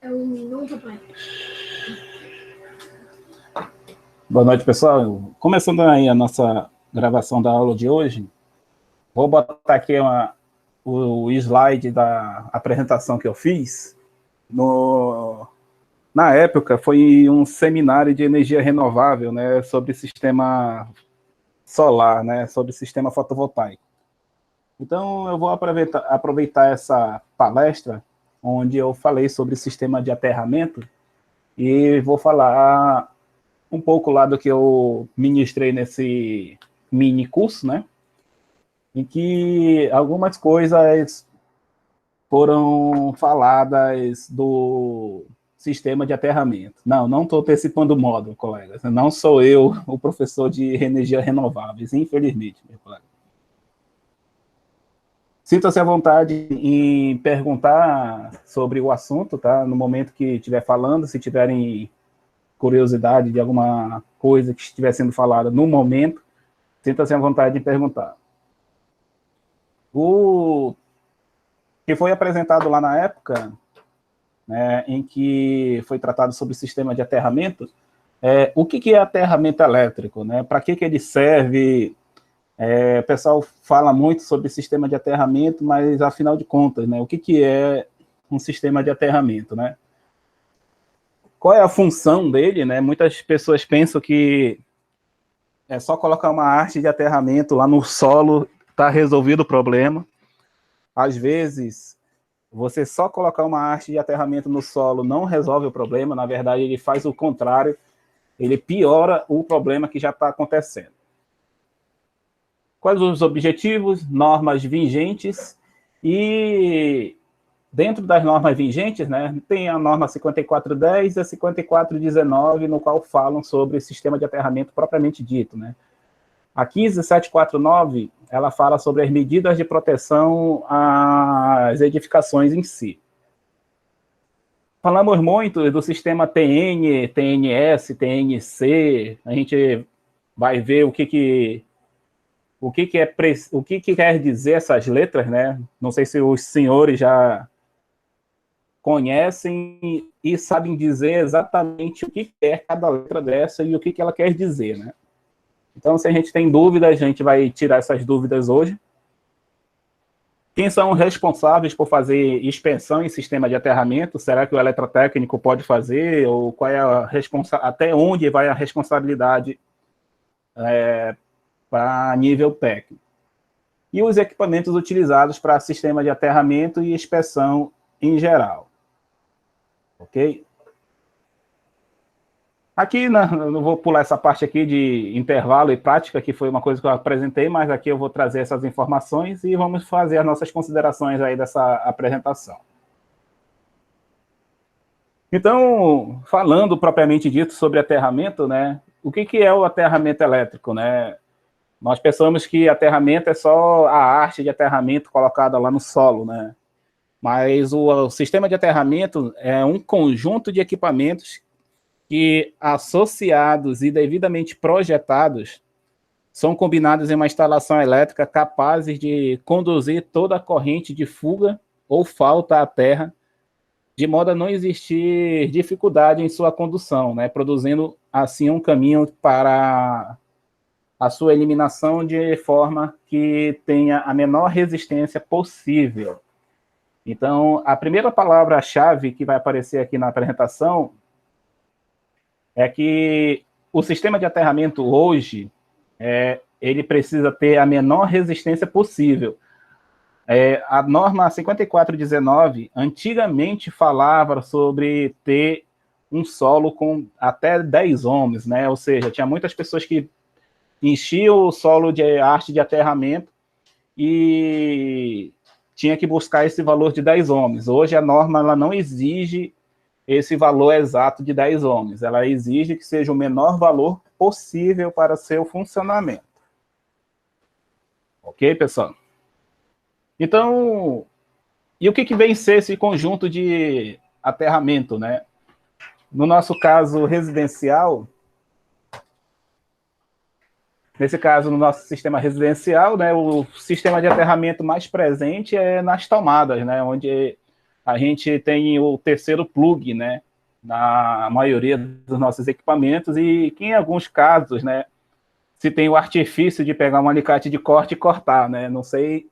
É 1 minuto, pai. Boa noite, pessoal. Começando aí a nossa gravação da aula de hoje, vou botar aqui o slide da apresentação que eu fiz. Na época, foi um seminário de energia renovável, né, sobre sistema solar, né, sobre sistema fotovoltaico. Então, eu vou aproveitar essa palestra, onde eu falei sobre sistema de aterramento, e vou falar um pouco lá do que eu ministrei nesse mini curso, né? Em que algumas coisas foram faladas do sistema de aterramento. Não estou antecipando o módulo, colegas. Não sou eu o professor de energias renováveis, infelizmente, meu colega. Sinta-se à vontade em perguntar sobre o assunto, tá? No momento que estiver falando, se tiverem curiosidade de alguma coisa que estiver sendo falada no momento, sinta-se à vontade de perguntar. O que foi apresentado lá na época, né, em que foi tratado sobre o sistema de aterramento, o que é aterramento elétrico, né? Para que ele serve? O pessoal fala muito sobre sistema de aterramento, mas, afinal de contas, né, o que é um sistema de aterramento, né? Qual é a função dele, né? Muitas pessoas pensam que é só colocar uma arte de aterramento lá no solo, está resolvido o problema. Às vezes, você só colocar uma arte de aterramento no solo não resolve o problema, na verdade, ele faz o contrário, ele piora o problema que já está acontecendo. Quais os objetivos? Normas vigentes e... Dentro das normas vigentes, né, tem a norma 5410 e a 5419, no qual falam sobre sistema de aterramento propriamente dito, né? A 15749, ela fala sobre as medidas de proteção às edificações em si. Falamos muito do sistema TN, TNS, TNC, a gente vai ver o que quer dizer essas letras, né? Não sei se os senhores já conhecem e sabem dizer exatamente o que é cada letra dessa e o que ela quer dizer, né? Então, se a gente tem dúvidas, a gente vai tirar essas dúvidas hoje. Quem são responsáveis por fazer inspeção em sistema de aterramento? Será que o eletrotécnico pode fazer? Ou qual é até onde vai a responsabilidade para nível técnico? E os equipamentos utilizados para sistema de aterramento e inspeção em geral. Ok? Aqui, não vou pular essa parte aqui de intervalo e prática, que foi uma coisa que eu apresentei, mas aqui eu vou trazer essas informações e vamos fazer as nossas considerações aí dessa apresentação. Então, falando propriamente dito sobre aterramento, né? O que é o aterramento elétrico, né? Nós pensamos que aterramento é só a arte de aterramento colocada lá no solo, né? Mas o sistema de aterramento é um conjunto de equipamentos que, associados e devidamente projetados, são combinados em uma instalação elétrica capazes de conduzir toda a corrente de fuga ou falta à terra, de modo a não existir dificuldade em sua condução, né, produzindo assim um caminho para a sua eliminação de forma que tenha a menor resistência possível. Então, a primeira palavra-chave que vai aparecer aqui na apresentação é que o sistema de aterramento hoje, ele precisa ter a menor resistência possível. A norma 5419, antigamente falava sobre ter um solo com até 10 ohms, né? Ou seja, tinha muitas pessoas que enchiam o solo de arte de aterramento e tinha que buscar esse valor de 10 ohms. Hoje a norma ela não exige esse valor exato de 10 ohms. Ela exige que seja o menor valor possível para seu funcionamento. Ok, pessoal? Então, e o que vem ser esse conjunto de aterramento, né? No nosso caso residencial, nesse caso, no nosso sistema residencial, né, o sistema de aterramento mais presente é nas tomadas, né, onde a gente tem o terceiro plug, né, na maioria dos nossos equipamentos, e que em alguns casos, né, se tem o artifício de pegar um alicate de corte e cortar, né, não sei,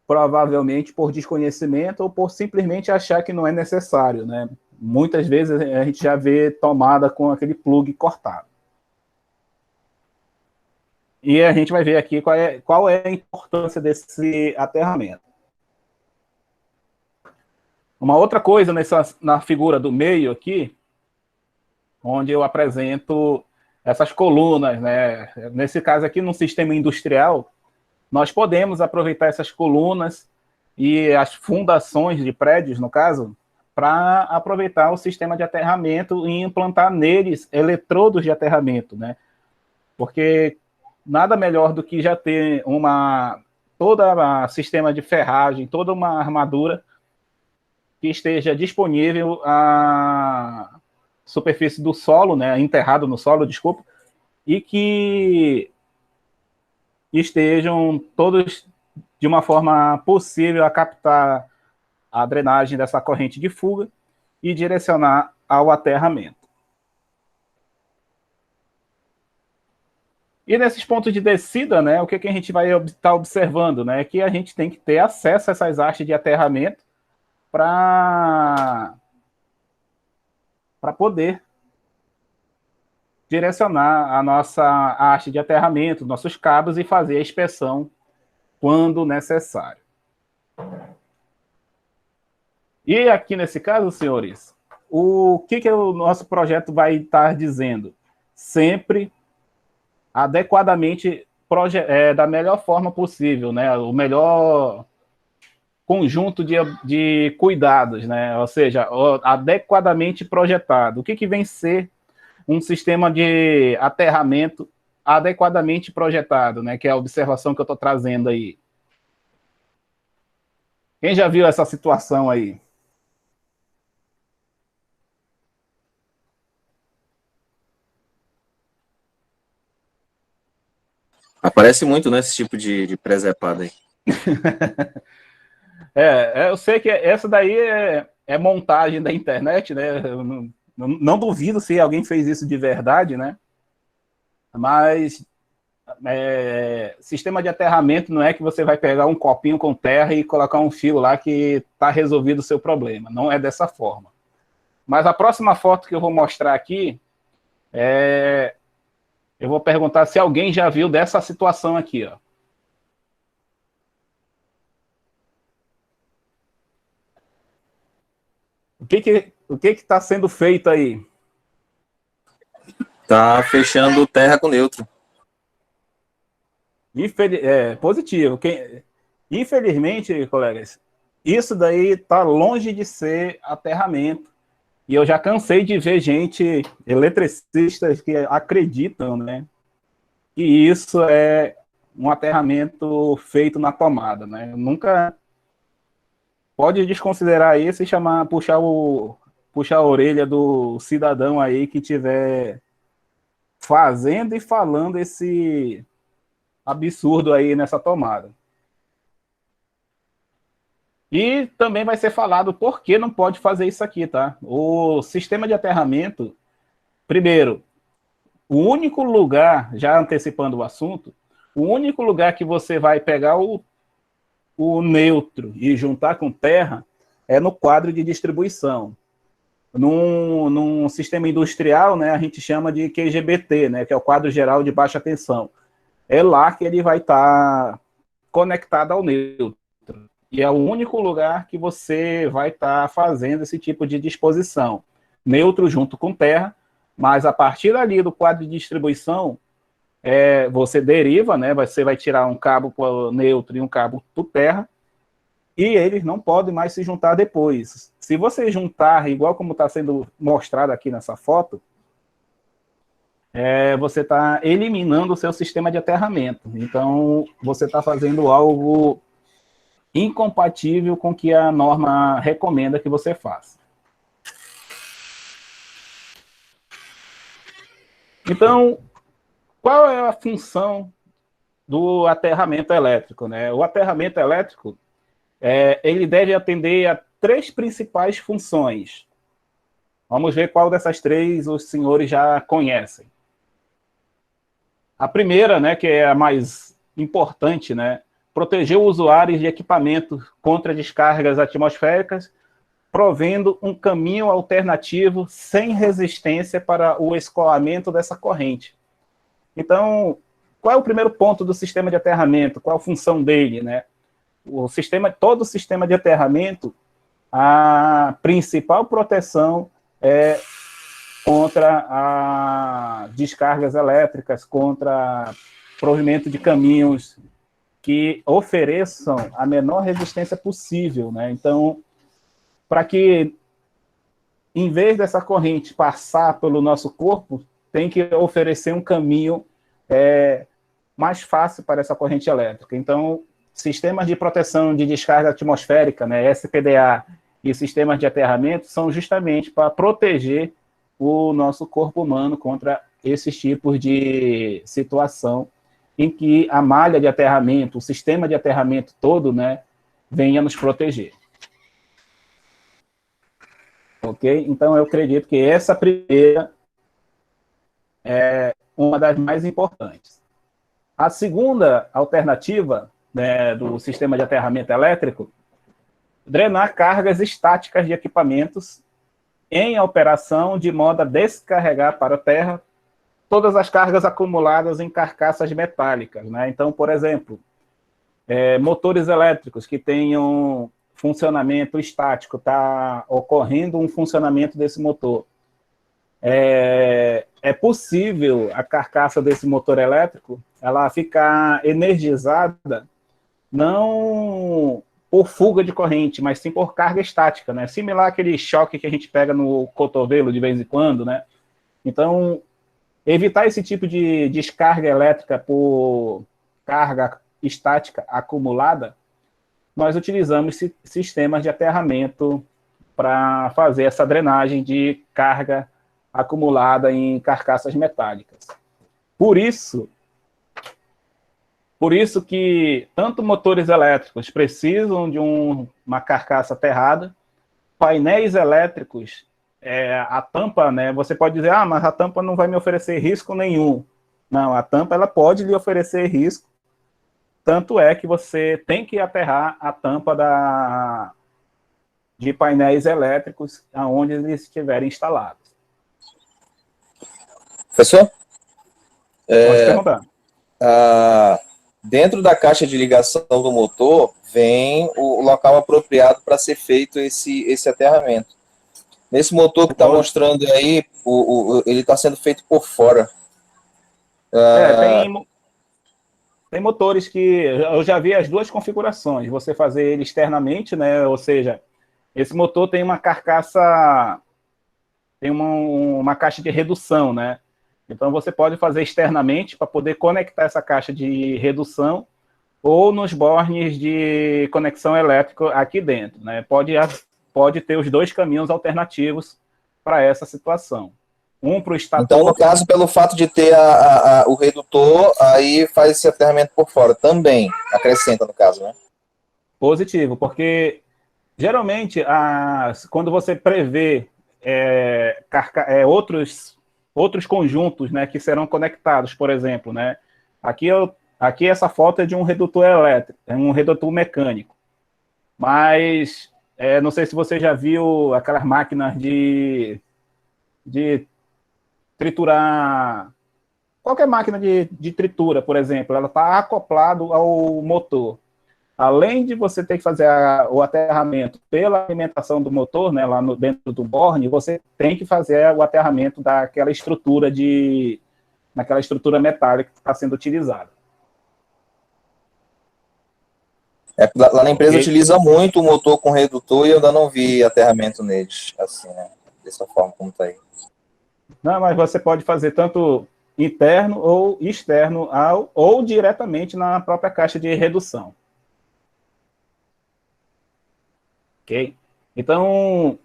provavelmente por desconhecimento ou por simplesmente achar que não é necessário, né. Muitas vezes a gente já vê tomada com aquele plug cortado. E a gente vai ver aqui qual é a importância desse aterramento. Uma outra coisa na figura do meio aqui, onde eu apresento essas colunas, né? Nesse caso aqui, num sistema industrial, nós podemos aproveitar essas colunas e as fundações de prédios, no caso, para aproveitar o sistema de aterramento e implantar neles eletrodos de aterramento, né? Porque nada melhor do que já ter todo o sistema de ferragem, toda uma armadura que esteja disponível à superfície do solo, né, enterrado no solo, desculpa, e que estejam todos de uma forma possível a captar a drenagem dessa corrente de fuga e direcionar ao aterramento. E nesses pontos de descida, né, o que a gente vai estar observando, né, é que a gente tem que ter acesso a essas hastes de aterramento para poder direcionar a nossa haste de aterramento, nossos cabos e fazer a inspeção quando necessário. E aqui nesse caso, senhores, o que o nosso projeto vai estar dizendo? Sempre adequadamente, da melhor forma possível, né? O melhor conjunto de cuidados, né? Ou seja, adequadamente projetado. O que vem ser um sistema de aterramento adequadamente projetado, né? Que é a observação que eu estou trazendo aí. Quem já viu essa situação aí? Aparece muito, né, esse tipo de presepada aí. Eu sei que essa daí é montagem da internet, né? Eu não duvido se alguém fez isso de verdade, né? Mas sistema de aterramento não é que você vai pegar um copinho com terra e colocar um fio lá que está resolvido o seu problema. Não é dessa forma. Mas a próxima foto que eu vou mostrar aqui, eu vou perguntar se alguém já viu dessa situação aqui, ó. O que está sendo feito aí? Tá fechando terra com neutro. Positivo. Infelizmente, colegas, isso daí está longe de ser aterramento. E eu já cansei de ver gente, eletricistas, que acreditam, né, que isso é um aterramento feito na tomada, né? Nunca pode desconsiderar isso e puxar a orelha do cidadão aí que tiver fazendo e falando esse absurdo aí nessa tomada. E também vai ser falado por que não pode fazer isso aqui, tá? O sistema de aterramento, primeiro, o único lugar, já antecipando o assunto, o único lugar que você vai pegar o neutro e juntar com terra é no quadro de distribuição. Num sistema industrial, né, a gente chama de QGBT, né, que é o quadro geral de baixa tensão. É lá que ele vai estar conectado ao neutro. E é o único lugar que você vai estar fazendo esse tipo de disposição. Neutro junto com terra, mas a partir dali do quadro de distribuição, você deriva, né? Você vai tirar um cabo para o neutro e um cabo para terra, e eles não podem mais se juntar depois. Se você juntar, igual como está sendo mostrado aqui nessa foto, você está eliminando o seu sistema de aterramento. Então, você está fazendo algo incompatível com o que a norma recomenda que você faça. Então, qual é a função do aterramento elétrico, né? O aterramento elétrico, ele deve atender a 3 principais funções. Vamos ver qual dessas 3 os senhores já conhecem. A primeira, né, que é a mais importante, né, proteger os usuários de equipamento contra descargas atmosféricas, provendo um caminho alternativo sem resistência para o escoamento dessa corrente. Então, qual é o primeiro ponto do sistema de aterramento? Qual a função dele, né? Todo o sistema de aterramento, a principal proteção é contra as descargas elétricas, contra provimento de caminhos que ofereçam a menor resistência possível, né? Então, para que, em vez dessa corrente passar pelo nosso corpo, tem que oferecer um caminho mais fácil para essa corrente elétrica. Então, sistemas de proteção de descarga atmosférica, né, SPDA, e sistemas de aterramento são justamente para proteger o nosso corpo humano contra esses tipos de situação em que a malha de aterramento, o sistema de aterramento todo, né, venha nos proteger. Ok? Então, eu acredito que essa primeira é uma das mais importantes. A segunda alternativa, né, do sistema de aterramento elétrico, drenar cargas estáticas de equipamentos em operação de modo a descarregar para a terra todas as cargas acumuladas em carcaças metálicas, né? Então, por exemplo, motores elétricos que tenham funcionamento estático, está ocorrendo um funcionamento desse motor. É possível a carcaça desse motor elétrico ela ficar energizada não por fuga de corrente, mas sim por carga estática, né? Similar àquele choque que a gente pega no cotovelo de vez em quando, né? Então, evitar esse tipo de descarga elétrica por carga estática acumulada, nós utilizamos sistemas de aterramento para fazer essa drenagem de carga acumulada em carcaças metálicas. Por isso que tanto motores elétricos precisam de uma carcaça aterrada, painéis elétricos, a tampa, né, você pode dizer, mas a tampa não vai me oferecer risco nenhum. Não, a tampa ela pode lhe oferecer risco, tanto é que você tem que aterrar a tampa de painéis elétricos aonde eles estiverem instalados. Professor? Pode perguntar. Dentro da caixa de ligação do motor, vem o local apropriado para ser feito esse aterramento. Nesse motor que está mostrando aí, ele está sendo feito por fora. Tem motores que eu já vi as 2 configurações. Você fazer ele externamente, né? Ou seja, esse motor tem uma carcaça, tem uma caixa de redução, né? Então, você pode fazer externamente para poder conectar essa caixa de redução ou nos bornes de conexão elétrica aqui dentro, né? Pode ter os 2 caminhos alternativos para essa situação. Um para o estator... Então, no caso, pelo fato de ter o redutor, aí faz esse aterramento por fora também, acrescenta no caso, né? Positivo, porque geralmente, quando você prevê outros conjuntos, né, que serão conectados, por exemplo, né? Aqui essa foto é de um redutor elétrico, é um redutor mecânico. Mas não sei se você já viu aquelas máquinas de triturar, qualquer máquina de tritura, por exemplo, ela está acoplado ao motor. Além de você ter que fazer o aterramento pela alimentação do motor, né, lá dentro do borne, você tem que fazer o aterramento naquela estrutura metálica que está sendo utilizada. Lá na empresa utiliza muito o motor com redutor e eu ainda não vi aterramento neles, assim, né? Dessa forma como está aí. Não, mas você pode fazer tanto interno ou externo ou diretamente na própria caixa de redução. Ok? Então,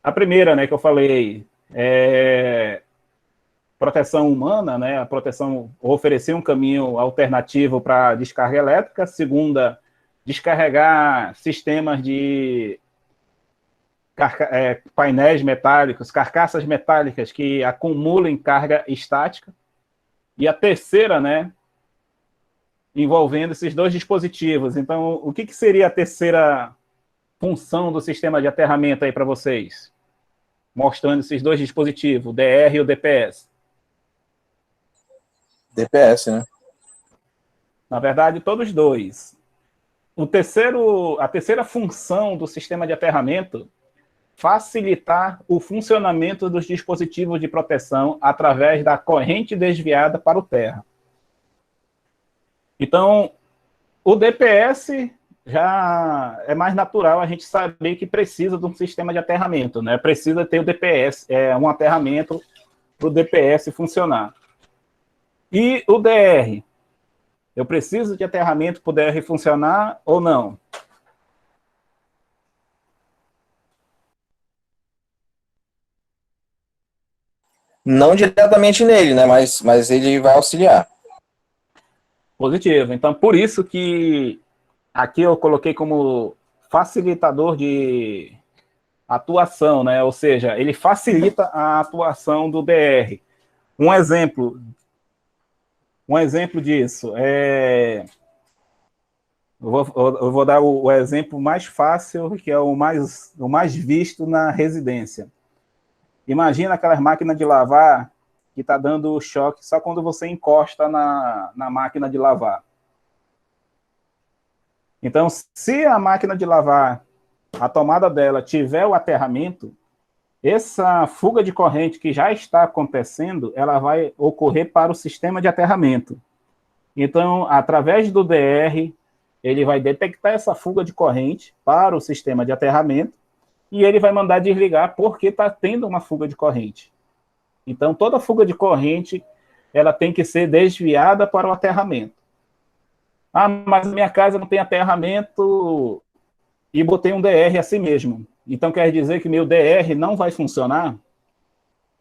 a primeira, né, que eu falei, proteção humana, né, a proteção, oferecer um caminho alternativo para descarga elétrica. Segunda, descarregar sistemas de painéis metálicos, carcaças metálicas que acumulem carga estática. E a terceira, né, envolvendo esses dois dispositivos. Então, o que seria a terceira função do sistema de aterramento aí para vocês? Mostrando esses dois dispositivos, o DR e o DPS. DPS, né? Na verdade, todos dois. A terceira função do sistema de aterramento, facilitar o funcionamento dos dispositivos de proteção através da corrente desviada para o terra. Então, o DPS já é mais natural a gente saber que precisa de um sistema de aterramento, né? Precisa ter o DPS, um aterramento para o DPS funcionar. E o DR? Eu preciso de aterramento para o DR funcionar ou não? Não diretamente nele, né? Mas ele vai auxiliar. Positivo. Então, por isso que aqui eu coloquei como facilitador de atuação, né? Ou seja, ele facilita a atuação do DR. Um exemplo disso eu vou dar o exemplo mais fácil, que é o mais visto na residência. Imagina aquelas máquinas de lavar que está dando choque só quando você encosta na máquina de lavar. Então, se a máquina de lavar, a tomada dela tiver o aterramento, essa fuga de corrente que já está acontecendo, ela vai ocorrer para o sistema de aterramento. Então, através do DR, ele vai detectar essa fuga de corrente para o sistema de aterramento e ele vai mandar desligar porque está tendo uma fuga de corrente. Então, toda fuga de corrente, ela tem que ser desviada para o aterramento. Ah, mas minha casa não tem aterramento e botei um DR assim mesmo. Então, quer dizer que meu DR não vai funcionar?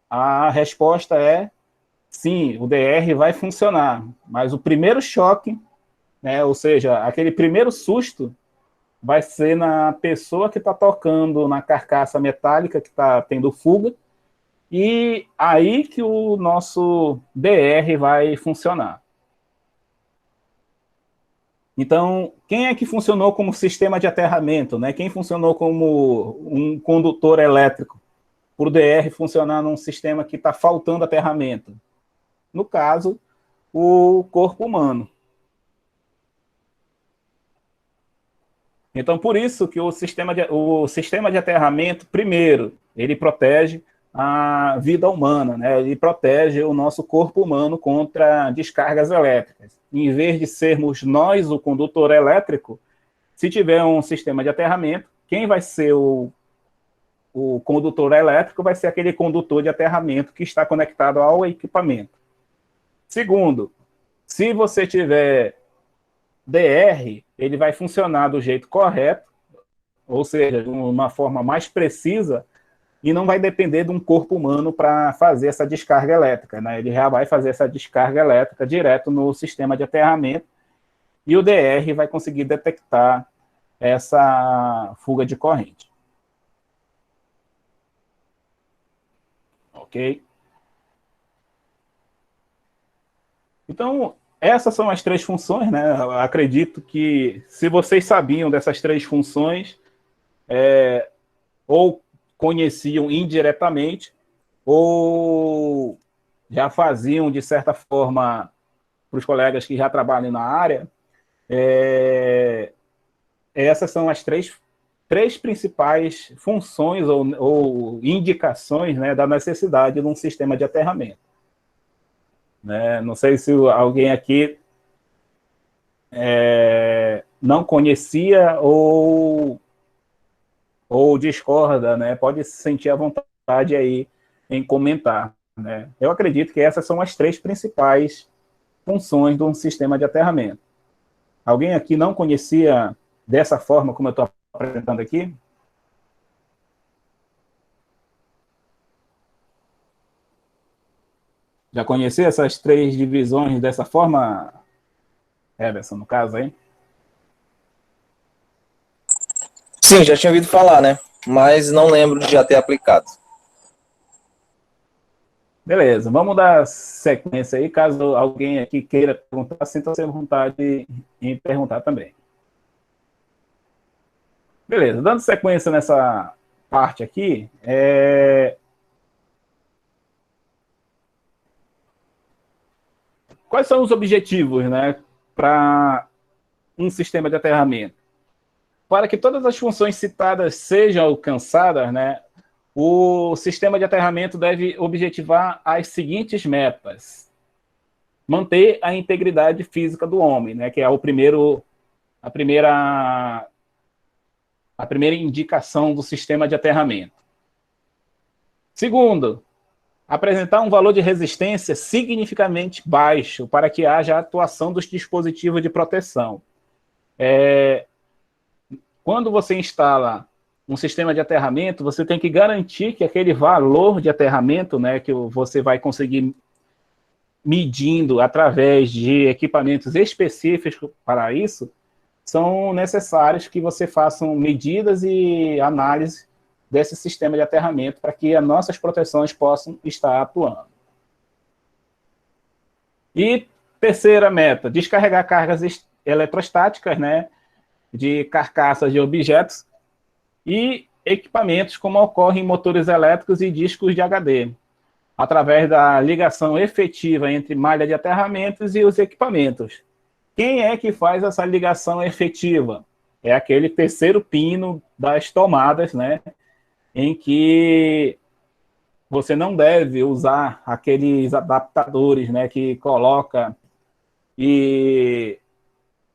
A resposta é sim, o DR vai funcionar, mas o primeiro choque, né, ou seja, aquele primeiro susto, vai ser na pessoa que está tocando na carcaça metálica que está tendo fuga, e aí que o nosso DR vai funcionar. Então, quem é que funcionou como sistema de aterramento, né? Quem funcionou como um condutor elétrico, por DR funcionar num sistema que está faltando aterramento? No caso, o corpo humano. Então, por isso que o sistema de aterramento, primeiro, ele protege a vida humana, né? Ele protege o nosso corpo humano contra descargas elétricas. Em vez de sermos nós o condutor elétrico, se tiver um sistema de aterramento, quem vai ser o condutor elétrico vai ser aquele condutor de aterramento que está conectado ao equipamento. Segundo, se você tiver DR, ele vai funcionar do jeito correto, ou seja, de uma forma mais precisa, e não vai depender de um corpo humano para fazer essa descarga elétrica, né? Ele já vai fazer essa descarga elétrica direto no sistema de aterramento, e o DR vai conseguir detectar essa fuga de corrente. Ok? Então, essas são as três funções, né? Eu acredito que se vocês sabiam dessas três funções, ou conheciam indiretamente, ou já faziam, de certa forma, para os colegas que já trabalham na área, essas são as três principais funções ou indicações, né, da necessidade de um sistema de aterramento. Né? Não sei se alguém aqui não conhecia ou discorda, né? Pode se sentir à vontade aí em comentar. Né? Eu acredito que essas são as três principais funções de um sistema de aterramento. Alguém aqui não conhecia dessa forma como eu estou apresentando aqui? Já conhecia essas três divisões dessa forma, Everson, no caso aí? Sim, já tinha ouvido falar, né? Mas não lembro de já ter aplicado. Beleza, vamos dar sequência aí. Caso alguém aqui queira perguntar, sinta-se à vontade em perguntar também. Beleza, dando sequência nessa parte aqui, quais são os objetivos, né, para um sistema de aterramento? Para que todas as funções citadas sejam alcançadas, né, o sistema de aterramento deve objetivar as seguintes metas: manter a integridade física do homem, né, que é a primeira indicação do sistema de aterramento. Segundo, apresentar um valor de resistência significativamente baixo para que haja atuação dos dispositivos de proteção. Quando você instala um sistema de aterramento, você tem que garantir que aquele valor de aterramento, né, que você vai conseguir medindo através de equipamentos específicos para isso, são necessários que você faça medidas e análise desse sistema de aterramento para que as nossas proteções possam estar atuando. E terceira meta, descarregar cargas eletrostáticas, né, de carcaças de objetos e equipamentos, como ocorre em motores elétricos e discos de HD, através da ligação efetiva entre malha de aterramentos e os equipamentos. Quem é que faz essa ligação efetiva? É aquele terceiro pino das tomadas, né, em que você não deve usar aqueles adaptadores, né, que coloca e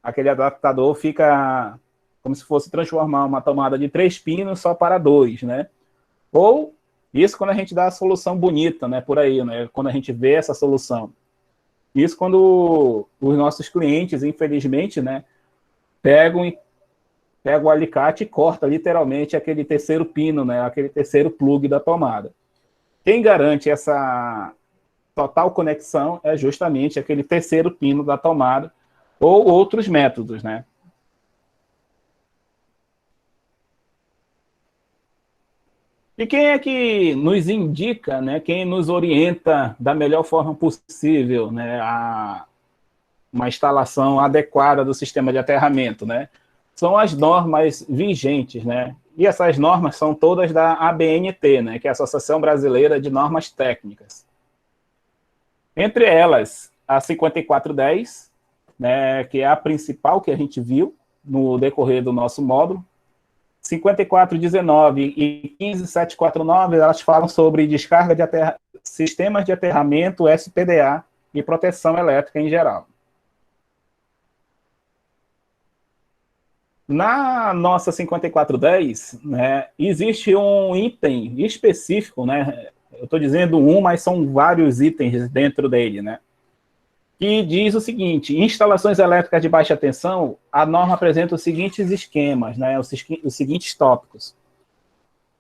aquele adaptador fica como se fosse transformar uma tomada de 3 pinos só para 2, né? Ou isso quando a gente dá a solução bonita, né, por aí, né, quando a gente vê essa solução. Isso quando os nossos clientes, infelizmente, né, pegam o alicate e corta literalmente aquele terceiro pino, né, aquele terceiro plug da tomada. Quem garante essa total conexão é justamente aquele terceiro pino da tomada ou outros métodos, né? E quem é que nos indica, né, quem nos orienta da melhor forma possível, né, uma instalação adequada do sistema de aterramento, né? São as normas vigentes, né? E essas normas são todas da ABNT, né, que é a Associação Brasileira de Normas Técnicas. Entre elas, a 5410, né, que é a principal que a gente viu no decorrer do nosso módulo. 5419 e 15749, elas falam sobre descarga de sistemas de aterramento, SPDA e proteção elétrica em geral. Na nossa 5410, né, existe um item específico, né, eu estou dizendo um, mas são vários itens dentro dele, né, que diz o seguinte: instalações elétricas de baixa tensão, a norma apresenta os seguintes esquemas, né, os seguintes tópicos.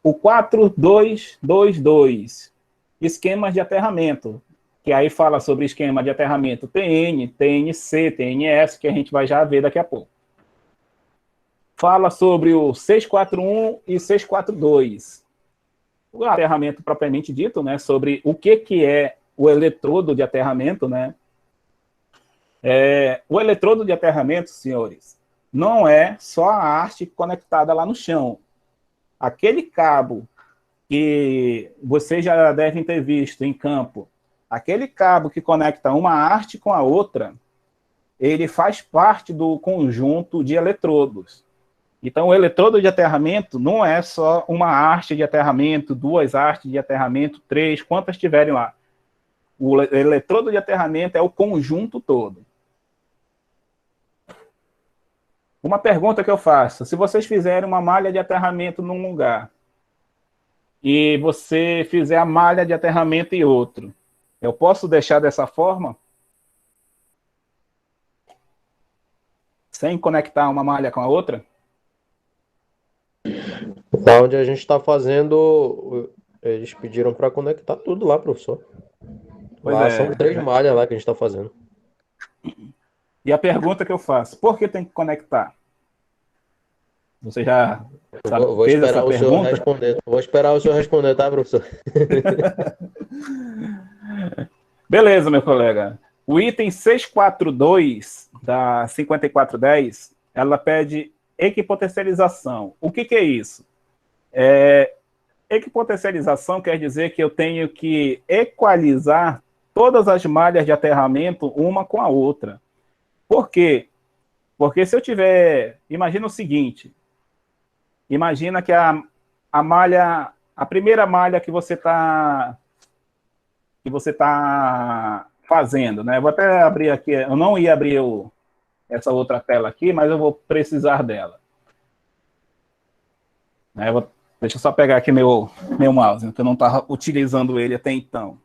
O 4222, esquemas de aterramento, que aí fala sobre esquema de aterramento TN, TNC, TNS, que a gente vai já ver daqui a pouco. Fala sobre o 641 e 642, o aterramento propriamente dito, né, sobre o que é o eletrodo de aterramento, né. O eletrodo de aterramento, senhores, não é só a haste conectada lá no chão. Aquele cabo que vocês já devem ter visto em campo, aquele cabo que conecta uma haste com a outra, ele faz parte do conjunto de eletrodos. Então, o eletrodo de aterramento não é só uma haste de aterramento, 2 hastes de aterramento, 3, quantas tiverem lá. O eletrodo de aterramento é o conjunto todo. Uma pergunta que eu faço: se vocês fizerem uma malha de aterramento num lugar e você fizer a malha de aterramento em outro, eu posso deixar dessa forma? Sem conectar uma malha com a outra? Lá onde a gente está fazendo, eles pediram para conectar tudo lá, professor. Pois Lá é. são 3 malhas lá que a gente está fazendo. E a pergunta que eu faço: por que tem que conectar? Você já Vou fez esperar essa o senhor pergunta? responder. Vou esperar o senhor responder, tá, professor? Beleza, meu colega. O item 642 da 5410, ela pede equipotencialização. O que é isso? Equipotencialização quer dizer que eu tenho que equalizar todas as malhas de aterramento uma com a outra. Por quê? Porque se eu tiver... Imagina o seguinte. Imagina que a malha... A primeira malha que você está fazendo, né? Eu vou até abrir aqui, eu não ia abrir essa outra tela aqui, mas eu vou precisar dela. Né? Deixa eu só pegar aqui meu mouse, que eu não estava utilizando ele até então.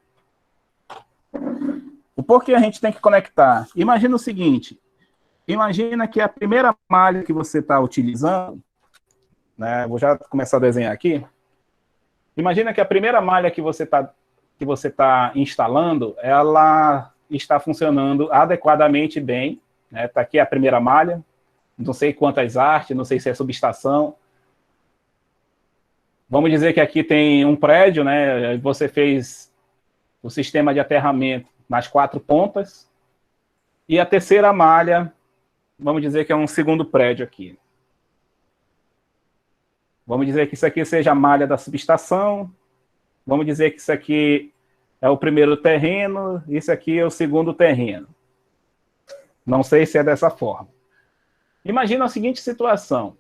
O porquê a gente tem que conectar? Imagina o seguinte, imagina que a primeira malha que você está utilizando, né? Vou já começar a desenhar aqui. Imagina que a primeira malha que você está instalando, ela está funcionando adequadamente bem. Está aqui a primeira malha, não sei quantas artes, não sei se é subestação. Vamos dizer que aqui tem um prédio, né? Você fez o sistema de aterramento nas 4 pontas, e a terceira malha, vamos dizer que é um segundo prédio aqui. Vamos dizer que isso aqui seja a malha da subestação, vamos dizer que isso aqui é o primeiro terreno, isso aqui é o segundo terreno. Não sei se é dessa forma. Imagina a seguinte situação.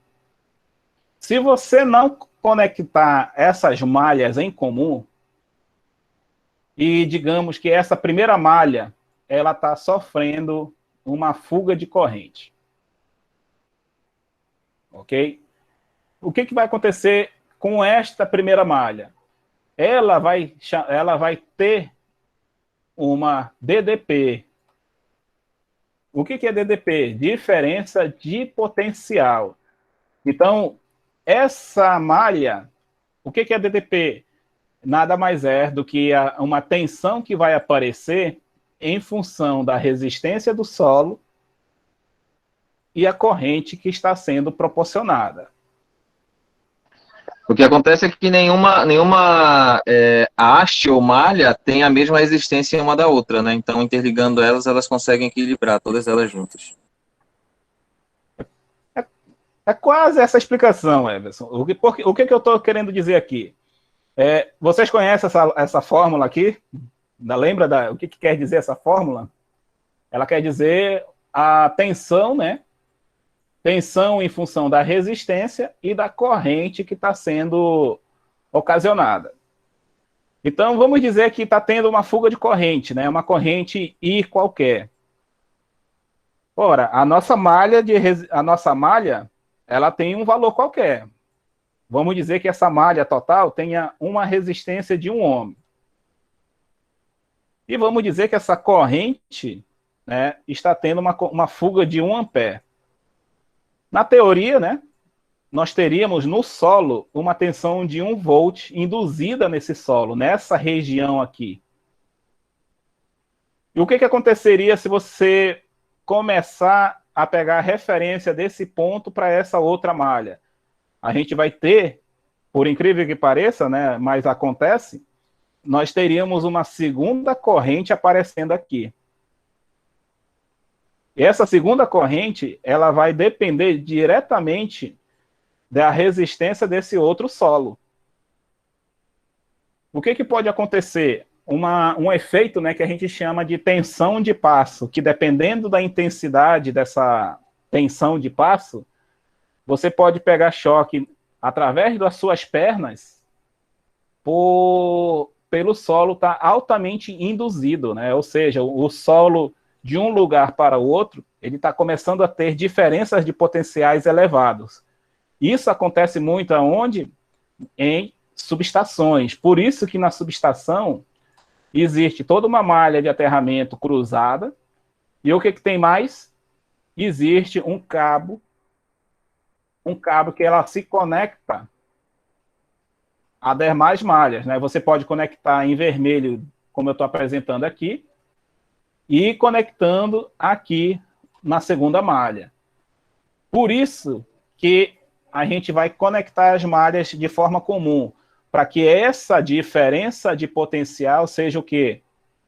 Se você não conectar essas malhas em comum, e digamos que essa primeira malha, ela está sofrendo uma fuga de corrente. Ok? O que vai acontecer com esta primeira malha? Ela vai ter uma DDP. O que é DDP? Diferença de potencial. Então, essa malha, o que é DDP? Nada mais é do que uma tensão que vai aparecer em função da resistência do solo e a corrente que está sendo proporcionada. O que acontece é que nenhuma haste ou malha tem a mesma resistência uma da outra, né? Então, interligando elas conseguem equilibrar todas elas juntas. É quase essa explicação, Everson. O que eu estou querendo dizer aqui? Vocês conhecem essa fórmula aqui? Lembra o que quer dizer essa fórmula? Ela quer dizer a tensão, né? Tensão em função da resistência e da corrente que está sendo ocasionada. Então, vamos dizer que está tendo uma fuga de corrente, né? Uma corrente I qualquer. Ora, a nossa malha, ela tem um valor qualquer. Vamos dizer que essa malha total tenha uma resistência de 1 ohm. E vamos dizer que essa corrente, né, está tendo uma fuga de 1 ampere. Na teoria, né, nós teríamos no solo uma tensão de 1 volt induzida nesse solo, nessa região aqui. E o que aconteceria se você começar a pegar a referência desse ponto para essa outra malha? A gente vai ter, por incrível que pareça, né, mas acontece, nós teríamos uma segunda corrente aparecendo aqui. E essa segunda corrente, ela vai depender diretamente da resistência desse outro solo. O que pode acontecer? Um efeito, né, que a gente chama de tensão de passo, que dependendo da intensidade dessa tensão de passo, você pode pegar choque através das suas pernas pelo solo estar altamente induzido, né? Ou seja, o solo de um lugar para o outro, ele está começando a ter diferenças de potenciais elevados. Isso acontece muito aonde? Em subestações. Por isso que na subestação existe toda uma malha de aterramento cruzada, e o que tem mais? Existe um cabo que ela se conecta a demais malhas, né? Você pode conectar em vermelho, como eu estou apresentando aqui, e conectando aqui na segunda malha. Por isso que a gente vai conectar as malhas de forma comum, para que essa diferença de potencial seja o quê?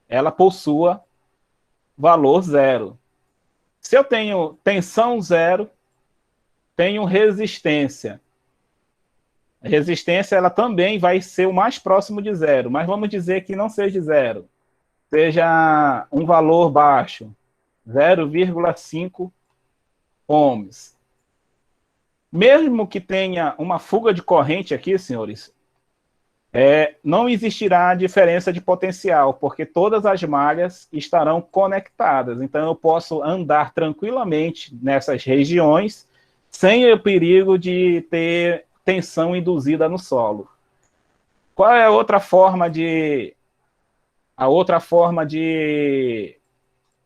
Ela possua valor zero. Se eu tenho tensão zero, tenho resistência. A resistência ela também vai ser o mais próximo de zero, mas vamos dizer que não seja zero, seja um valor baixo, 0,5 ohms. Mesmo que tenha uma fuga de corrente aqui, senhores, não existirá diferença de potencial, porque todas as malhas estarão conectadas. Então, eu posso andar tranquilamente nessas regiões, sem o perigo de ter tensão induzida no solo. Qual é a outra forma de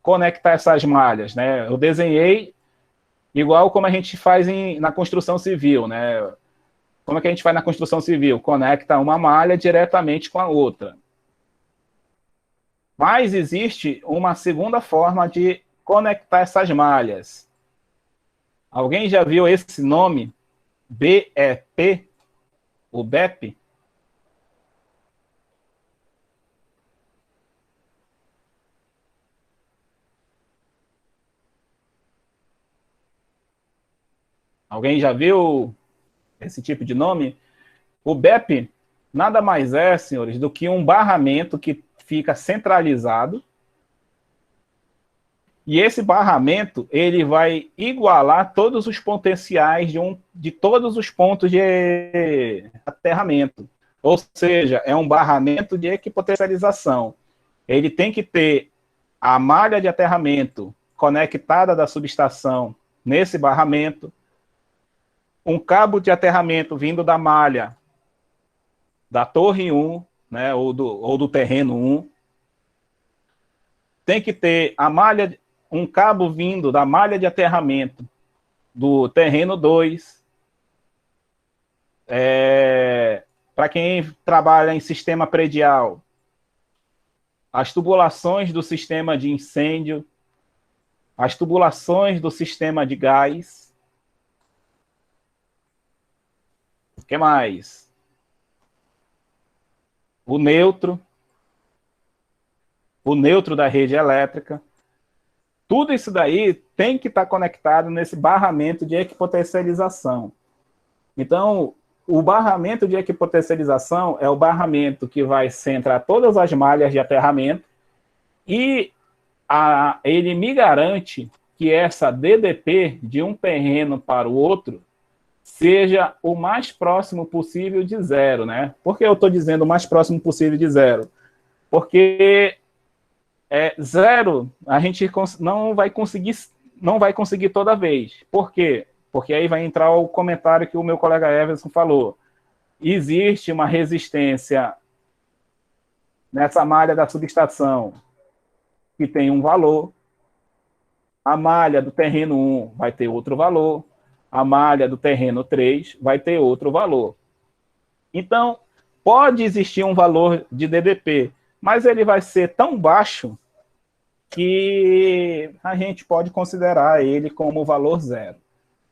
conectar essas malhas, né? Eu desenhei igual como a gente faz na construção civil, né? Como é que a gente faz na construção civil? Conecta uma malha diretamente com a outra. Mas existe uma segunda forma de conectar essas malhas. Alguém já viu esse nome? BEP? O BEP? Alguém já viu esse tipo de nome? O BEP nada mais é, senhores, do que um barramento que fica centralizado. E esse barramento, ele vai igualar todos os potenciais de todos os pontos de aterramento. Ou seja, é um barramento de equipotencialização. Ele tem que ter a malha de aterramento conectada da subestação nesse barramento, um cabo de aterramento vindo da malha da torre 1, né, ou do terreno 1. Tem que ter um cabo vindo da malha de aterramento do terreno 2. Para quem trabalha em sistema predial, as tubulações do sistema de incêndio, as tubulações do sistema de gás. O que mais? O neutro da rede elétrica. Tudo isso daí tem que estar conectado nesse barramento de equipotencialização. Então, o barramento de equipotencialização é o barramento que vai centrar todas as malhas de aterramento e ele me garante que essa DDP de um terreno para o outro seja o mais próximo possível de zero, né? Por que eu estou dizendo o mais próximo possível de zero? Porque zero a gente não vai conseguir toda vez. Por quê? Porque aí vai entrar o comentário que o meu colega Everson falou. Existe uma resistência nessa malha da subestação que tem um valor, a malha do terreno 1 vai ter outro valor, a malha do terreno 3 vai ter outro valor. Então, pode existir um valor de DDP, mas ele vai ser tão baixo que a gente pode considerar ele como valor zero.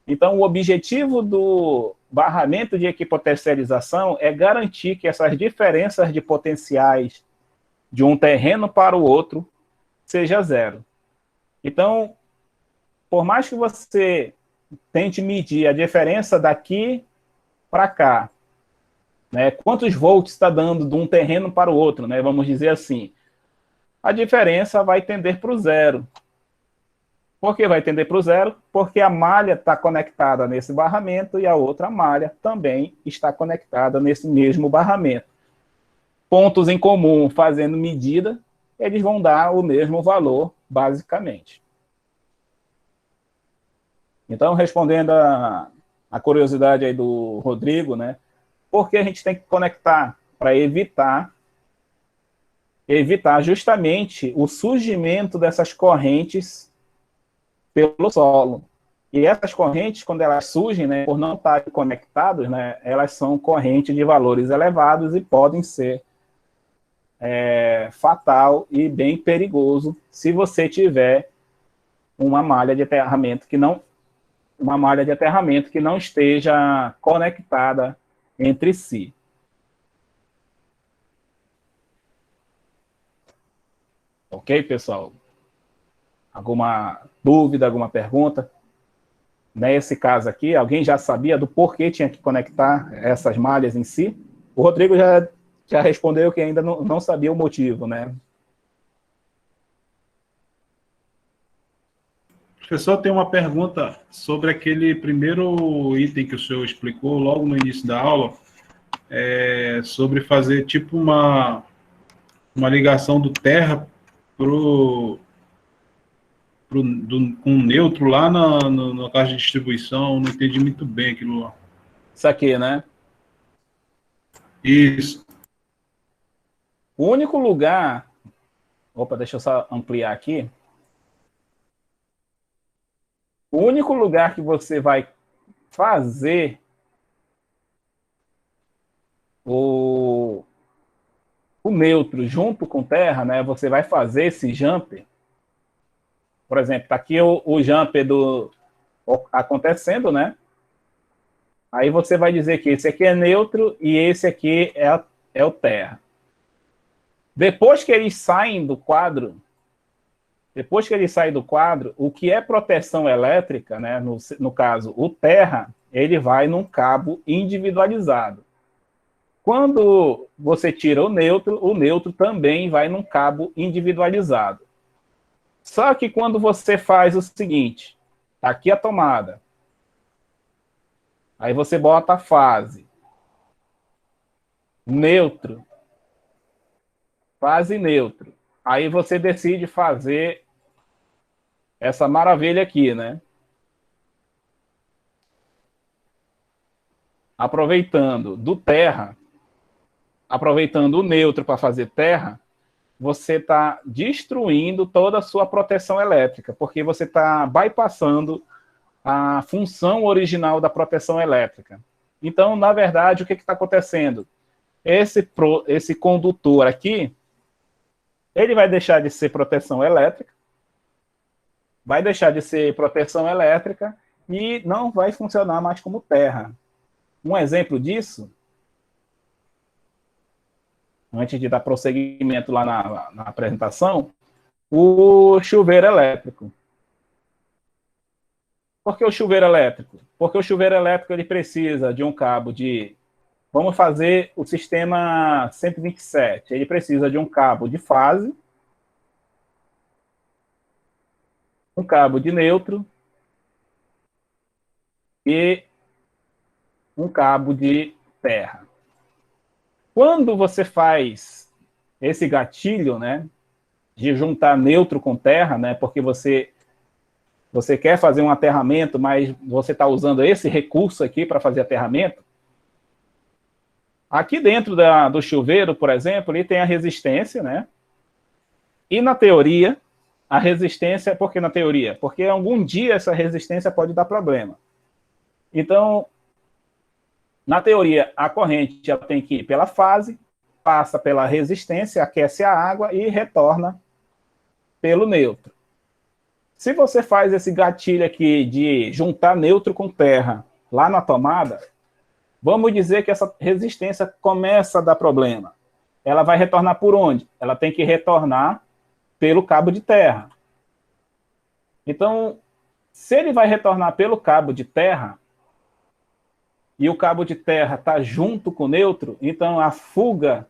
Então, o objetivo do barramento de equipotencialização é garantir que essas diferenças de potenciais de um terreno para o outro seja zero. Então, por mais que você tente medir a diferença daqui para cá, né, quantos volts está dando de um terreno para o outro, né, vamos dizer assim, a diferença vai tender para o zero. Por que vai tender para o zero? Porque a malha está conectada nesse barramento e a outra malha também está conectada nesse mesmo barramento. Pontos em comum fazendo medida, eles vão dar o mesmo valor, basicamente. Então, respondendo a curiosidade aí do Rodrigo, né? Por que a gente tem que conectar? Para evitar justamente o surgimento dessas correntes pelo solo. E essas correntes, quando elas surgem, né, por não estarem conectadas, né, elas são correntes de valores elevados e podem ser fatal e bem perigoso se você tiver uma malha de aterramento que não uma malha de aterramento que não esteja conectada entre si. Ok, pessoal? Alguma dúvida, alguma pergunta? Nesse caso aqui, alguém já sabia do porquê tinha que conectar essas malhas em si? O Rodrigo já respondeu que ainda não sabia o motivo, né? Professor, tem uma pergunta sobre aquele primeiro item que o senhor explicou logo no início da aula, sobre fazer tipo uma ligação do terra com neutro lá na caixa de distribuição. Não entendi muito bem aquilo lá. Isso aqui, né? Isso. O único lugar... Opa, deixa eu só ampliar aqui. O único lugar que você vai fazer o neutro junto com terra, né? Você vai fazer esse jumper. Por exemplo, está aqui o jumper acontecendo, né? Aí você vai dizer que esse aqui é neutro e esse aqui é o terra. Depois que eles saem do quadro, o que é proteção elétrica, né? No caso, o terra, ele vai num cabo individualizado. Quando você tira o neutro também vai num cabo individualizado. Só que quando você faz o seguinte, tá aqui a tomada, aí você bota a fase, neutro, fase neutro. Aí você decide fazer essa maravilha aqui, né? Aproveitando o neutro para fazer terra, você está destruindo toda a sua proteção elétrica, porque você está bypassando a função original da proteção elétrica. Então, na verdade, o que está acontecendo? Esse condutor aqui, ele vai deixar de ser proteção elétrica, e não vai funcionar mais como terra. Um exemplo disso, antes de dar prosseguimento lá na apresentação, o chuveiro elétrico. Por que o chuveiro elétrico? Porque o chuveiro elétrico ele precisa de um cabo de... Vamos fazer o sistema 127. Ele precisa de um cabo de fase, um cabo de neutro e um cabo de terra. Quando você faz esse gatilho, né, de juntar neutro com terra, né, porque você quer fazer um aterramento, mas você está usando esse recurso aqui para fazer aterramento, aqui dentro do chuveiro, por exemplo, ele tem a resistência, né? E na teoria, a resistência... Por que na teoria? Porque algum dia essa resistência pode dar problema. Então, na teoria, a corrente já tem que ir pela fase, passa pela resistência, aquece a água e retorna pelo neutro. Se você faz esse gatilho aqui de juntar neutro com terra lá na tomada, vamos dizer que essa resistência começa a dar problema. Ela vai retornar por onde? Ela tem que retornar pelo cabo de terra. Então, se ele vai retornar pelo cabo de terra, e o cabo de terra está junto com o neutro, então a fuga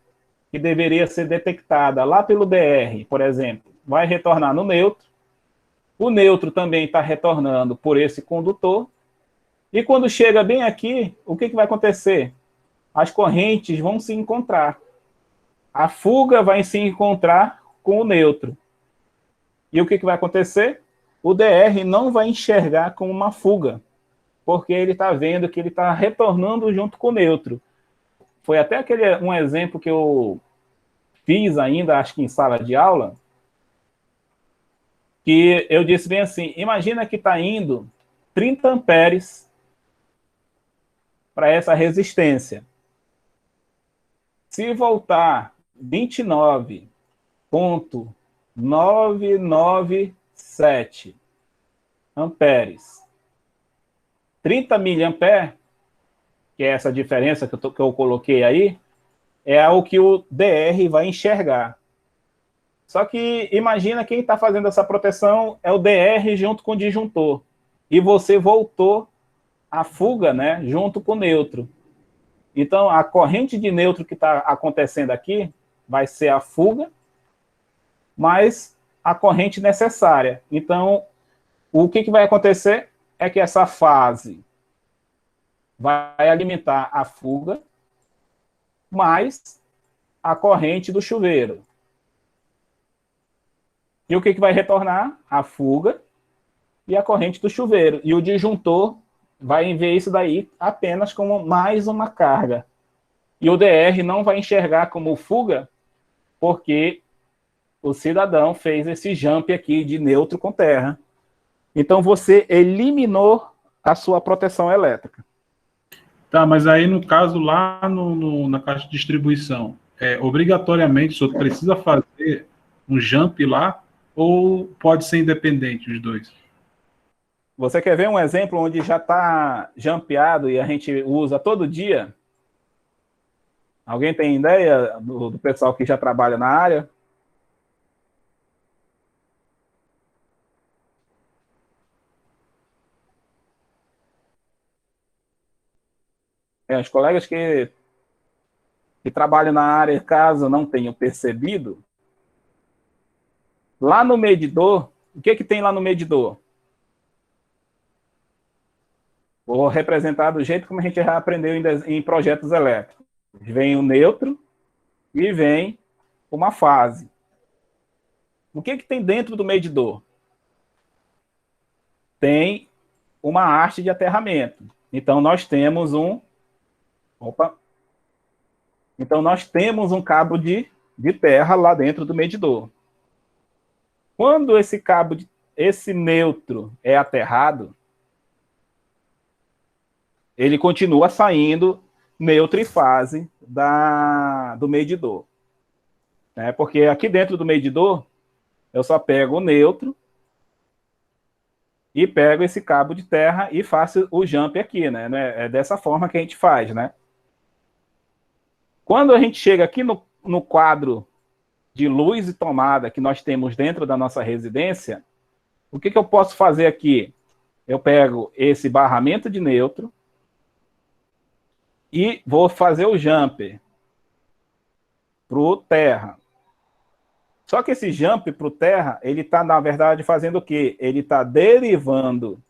que deveria ser detectada lá pelo DR, por exemplo, vai retornar no neutro. O neutro também está retornando por esse condutor. E quando chega bem aqui, o que vai acontecer? As correntes vão se encontrar. A fuga vai se encontrar com o neutro. E o que vai acontecer? O DR não vai enxergar como uma fuga, porque ele está vendo que ele está retornando junto com o neutro. Foi até um exemplo que eu fiz ainda, acho que em sala de aula, que eu disse bem assim, imagina que está indo 30 amperes para essa resistência. Se voltar 29,997 amperes, 30 miliamperes, que é essa diferença que eu coloquei aí, é o que o DR vai enxergar. Só que imagina quem está fazendo essa proteção é o DR junto com o disjuntor. E você voltou a fuga, né, junto com o neutro. Então, a corrente de neutro que está acontecendo aqui vai ser a fuga, mais a corrente necessária. Então, o que vai acontecer é que essa fase vai alimentar a fuga, mais a corrente do chuveiro. E o que vai retornar? A fuga e a corrente do chuveiro. E o disjuntor vai ver isso daí apenas como mais uma carga. E o DR não vai enxergar como fuga, porque o cidadão fez esse jump aqui de neutro com terra. Então, você eliminou a sua proteção elétrica. Tá, mas aí, no caso, lá na caixa de distribuição, obrigatoriamente o senhor precisa fazer um jump lá ou pode ser independente os dois? Você quer ver um exemplo onde já está jumpeado e a gente usa todo dia? Alguém tem ideia do pessoal que já trabalha na área? Os colegas que trabalham na área, caso não tenham percebido, lá no medidor, o que tem lá no medidor? Vou representar do jeito como a gente já aprendeu em projetos elétricos. Vem o neutro e vem uma fase. O que tem dentro do medidor? Tem uma haste de aterramento. Então, nós temos um... Então, nós temos um cabo de terra lá dentro do medidor. Quando esse neutro é aterrado, ele continua saindo neutro e fase do medidor. Porque aqui dentro do medidor, eu só pego o neutro e pego esse cabo de terra e faço o jump aqui, né? É dessa forma que a gente faz, né? Quando a gente chega aqui no quadro de luz e tomada que nós temos dentro da nossa residência, o que eu posso fazer aqui? Eu pego esse barramento de neutro e vou fazer o jumper para o terra. Só que esse jump para o terra, ele está, na verdade, fazendo o quê? Ele está derivando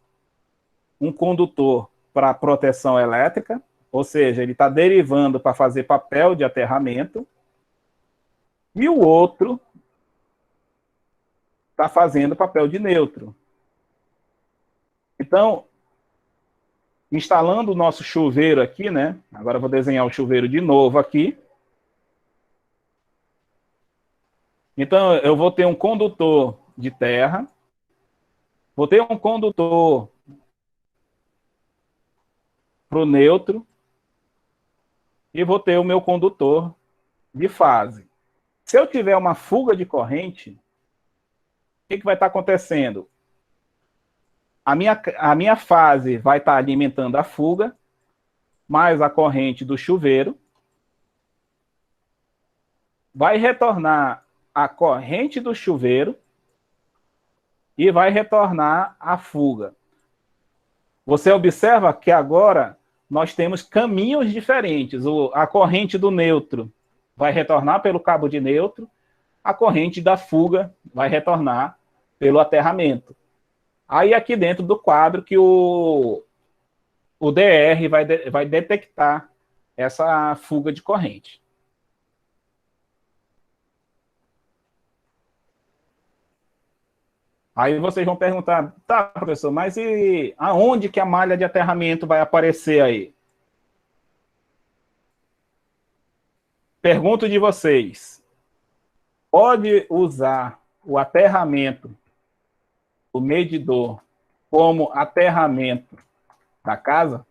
um condutor para proteção elétrica, ou seja, ele está derivando para fazer papel de aterramento, e o outro está fazendo papel de neutro. Então, instalando o nosso chuveiro aqui, né? Agora eu vou desenhar o chuveiro de novo aqui. Então, eu vou ter um condutor de terra, vou ter um condutor para o neutro e vou ter o meu condutor de fase. Se eu tiver uma fuga de corrente, o que vai estar acontecendo? A minha fase vai estar alimentando a fuga, mais a corrente do chuveiro, vai retornar a corrente do chuveiro e vai retornar a fuga. Você observa que agora nós temos caminhos diferentes. A corrente do neutro vai retornar pelo cabo de neutro, a corrente da fuga vai retornar pelo aterramento. Aí aqui dentro do quadro que o DR vai detectar essa fuga de corrente. Aí vocês vão perguntar, tá, professor, mas e aonde que a malha de aterramento vai aparecer aí? Pergunto de vocês, pode usar o aterramento, o medidor, como aterramento da casa?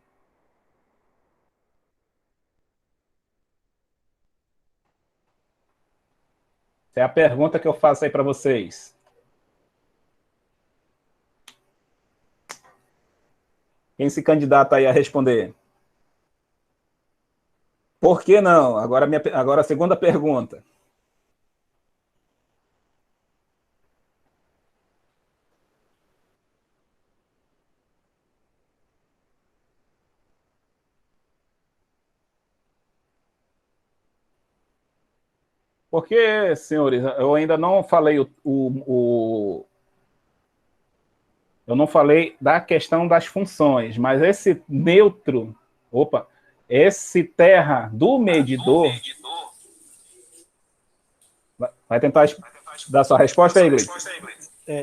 Essa é a pergunta que eu faço aí para vocês. Quem se candidata aí a responder? Por que não? Agora a segunda pergunta. Porque, senhores, eu ainda não falei eu não falei da questão das funções, mas esse neutro, esse terra do medidor, vai tentar dar sua resposta aí, Gleice?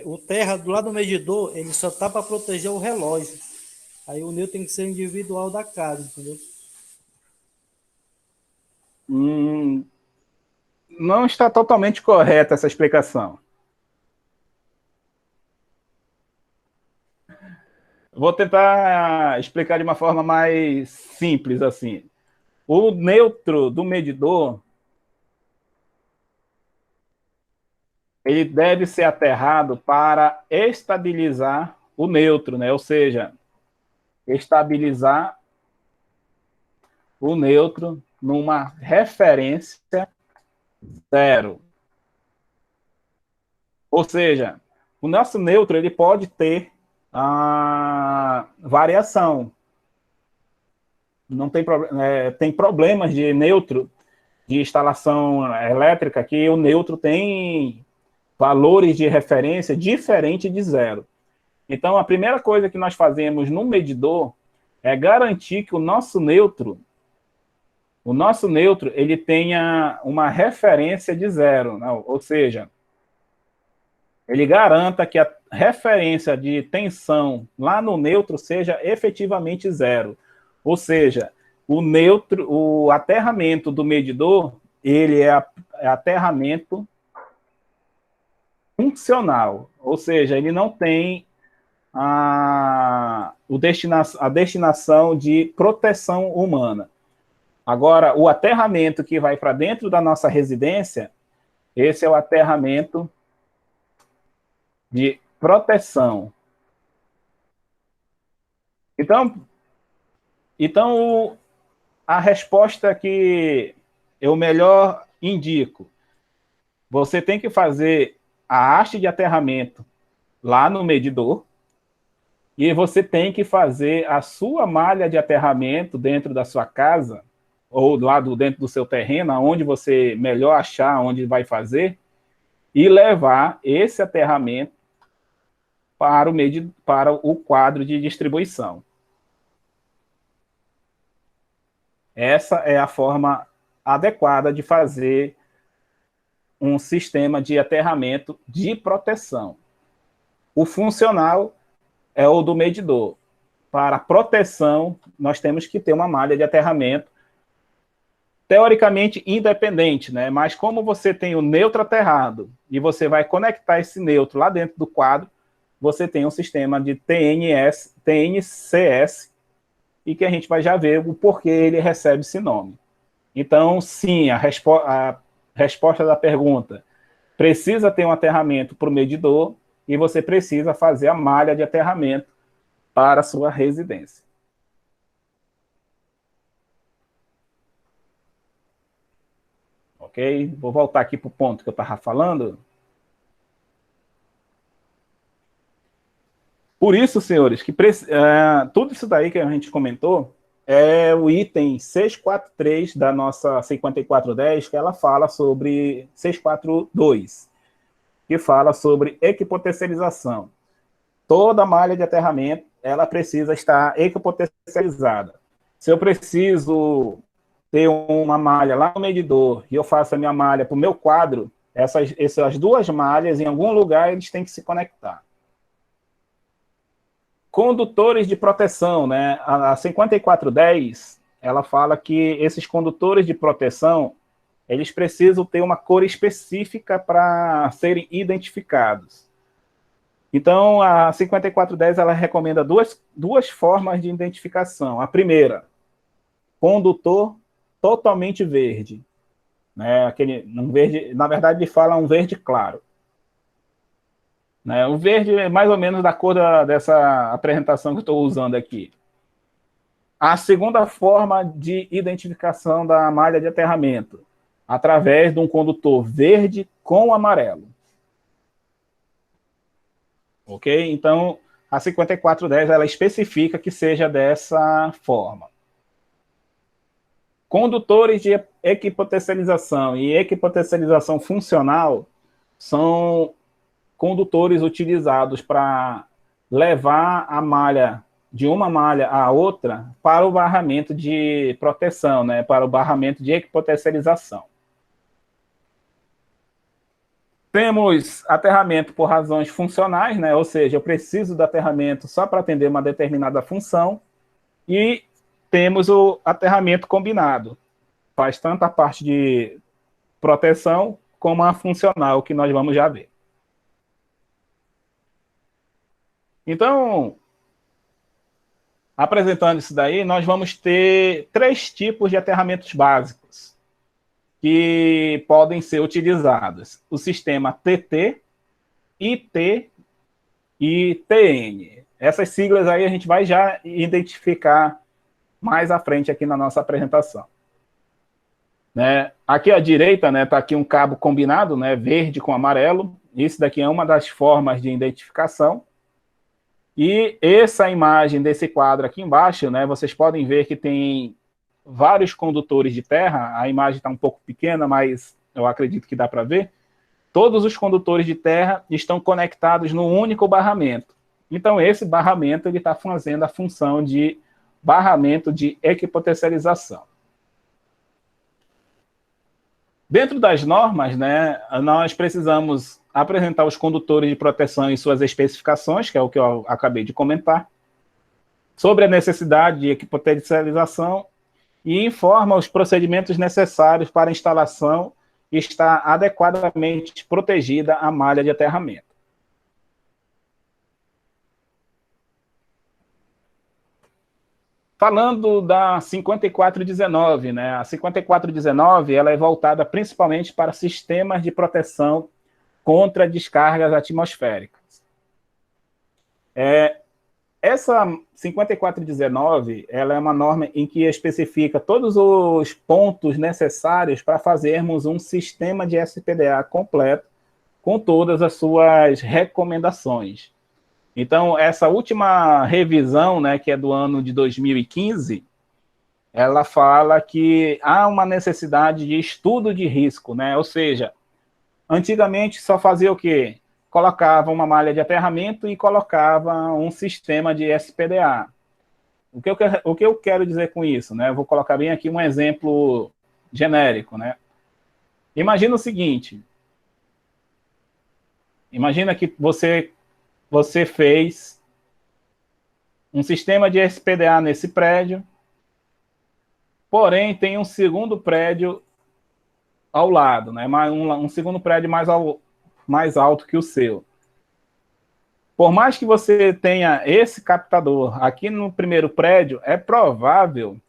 O terra do lado do medidor, ele só tá para proteger o relógio. Aí o neutro tem que ser individual da casa, entendeu? Não está totalmente correta essa explicação. Vou tentar explicar de uma forma mais simples assim. O neutro do medidor, ele deve ser aterrado para estabilizar o neutro, né? Ou seja, estabilizar o neutro numa referência zero. Ou seja, o nosso neutro ele pode ter a variação. Não tem, tem problemas de neutro, de instalação elétrica, que o neutro tem valores de referência diferentes de zero. Então, a primeira coisa que nós fazemos no medidor é garantir que o nosso neutro ele tenha uma referência de zero, não? Ou seja, ele garanta que a referência de tensão lá no neutro seja efetivamente zero. Ou seja, o aterramento do medidor, ele é aterramento funcional, ou seja, ele não tem a destinação de proteção humana. Agora, o aterramento que vai para dentro da nossa residência, esse é o aterramento de proteção. Então a resposta que eu melhor indico, você tem que fazer a haste de aterramento lá no medidor e você tem que fazer a sua malha de aterramento dentro da sua casa ou lá dentro do seu terreno, onde você melhor achar onde vai fazer, e levar esse aterramento para o quadro de distribuição. Essa é a forma adequada de fazer um sistema de aterramento de proteção. O funcional é o do medidor. Para proteção, nós temos que ter uma malha de aterramento teoricamente independente, né? Mas como você tem o neutro aterrado e você vai conectar esse neutro lá dentro do quadro, você tem um sistema de TNCS, e que a gente vai já ver o porquê ele recebe esse nome. Então, sim, a resposta da pergunta, precisa ter um aterramento para o medidor e você precisa fazer a malha de aterramento para a sua residência. Ok? Vou voltar aqui para o ponto que eu estava falando. Por isso, senhores, que tudo isso daí que a gente comentou é o item 643 da nossa 5410, que ela fala sobre 642, que fala sobre equipotencialização. Toda malha de aterramento, ela precisa estar equipotencializada. Se eu preciso ter uma malha lá no medidor e eu faço a minha malha para o meu quadro, essas duas malhas, em algum lugar, eles têm que se conectar. Condutores de proteção, né? A 5410, ela fala que esses condutores de proteção, eles precisam ter uma cor específica para serem identificados. Então, a 5410, ela recomenda duas formas de identificação. A primeira, condutor totalmente verde, né? Um verde, na verdade, ele fala um verde claro. O verde é mais ou menos da cor dessa apresentação que eu estou usando aqui. a segunda forma de identificação da malha de aterramento, através de um condutor verde com amarelo. Ok? Então, a 5410 ela especifica que seja dessa forma. Condutores de equipotencialização e equipotencialização funcional são condutores utilizados para levar a malha de uma malha à outra para o barramento de proteção, né, para o barramento de equipotencialização. Temos aterramento por razões funcionais, né, ou seja, eu preciso do aterramento só para atender uma determinada função, e temos o aterramento combinado, faz tanto a parte de proteção como a funcional, que nós vamos já ver. Então, apresentando isso daí, nós vamos ter 3 tipos de aterramentos básicos que podem ser utilizados. O sistema TT, IT e TN. Essas siglas aí a gente vai já identificar mais à frente aqui na nossa apresentação. Né? Aqui à direita, né, tá aqui um cabo combinado, né, verde com amarelo. Isso daqui é uma das formas de identificação. E essa imagem desse quadro aqui embaixo, né, vocês podem ver que tem vários condutores de terra. A imagem está um pouco pequena, mas eu acredito que dá para ver. Todos os condutores de terra estão conectados num único barramento. Então, esse barramento está fazendo a função de barramento de equipotencialização. Dentro das normas, né, nós precisamos apresentar os condutores de proteção e suas especificações, que é o que eu acabei de comentar, sobre a necessidade de equipotencialização, e informa os procedimentos necessários para a instalação e estar adequadamente protegida a malha de aterramento. Falando da 5419, né? A 5419 ela é voltada principalmente para sistemas de proteção contra descargas atmosféricas. Essa 5419 ela é uma norma em que especifica todos os pontos necessários para fazermos um sistema de SPDA completo com todas as suas recomendações. Então, essa última revisão, né, que é do ano de 2015, ela fala que há uma necessidade de estudo de risco, né? Ou seja, antigamente só fazia o quê? Colocava uma malha de aterramento e colocava um sistema de SPDA. O que eu quero dizer com isso? Né? Eu vou colocar bem aqui um exemplo genérico. Né? Imagina o seguinte. Imagina que você fez um sistema de SPDA nesse prédio, porém tem um segundo prédio ao lado, né? Um segundo prédio mais alto que o seu. Por mais que você tenha esse captador aqui no primeiro prédio, é provável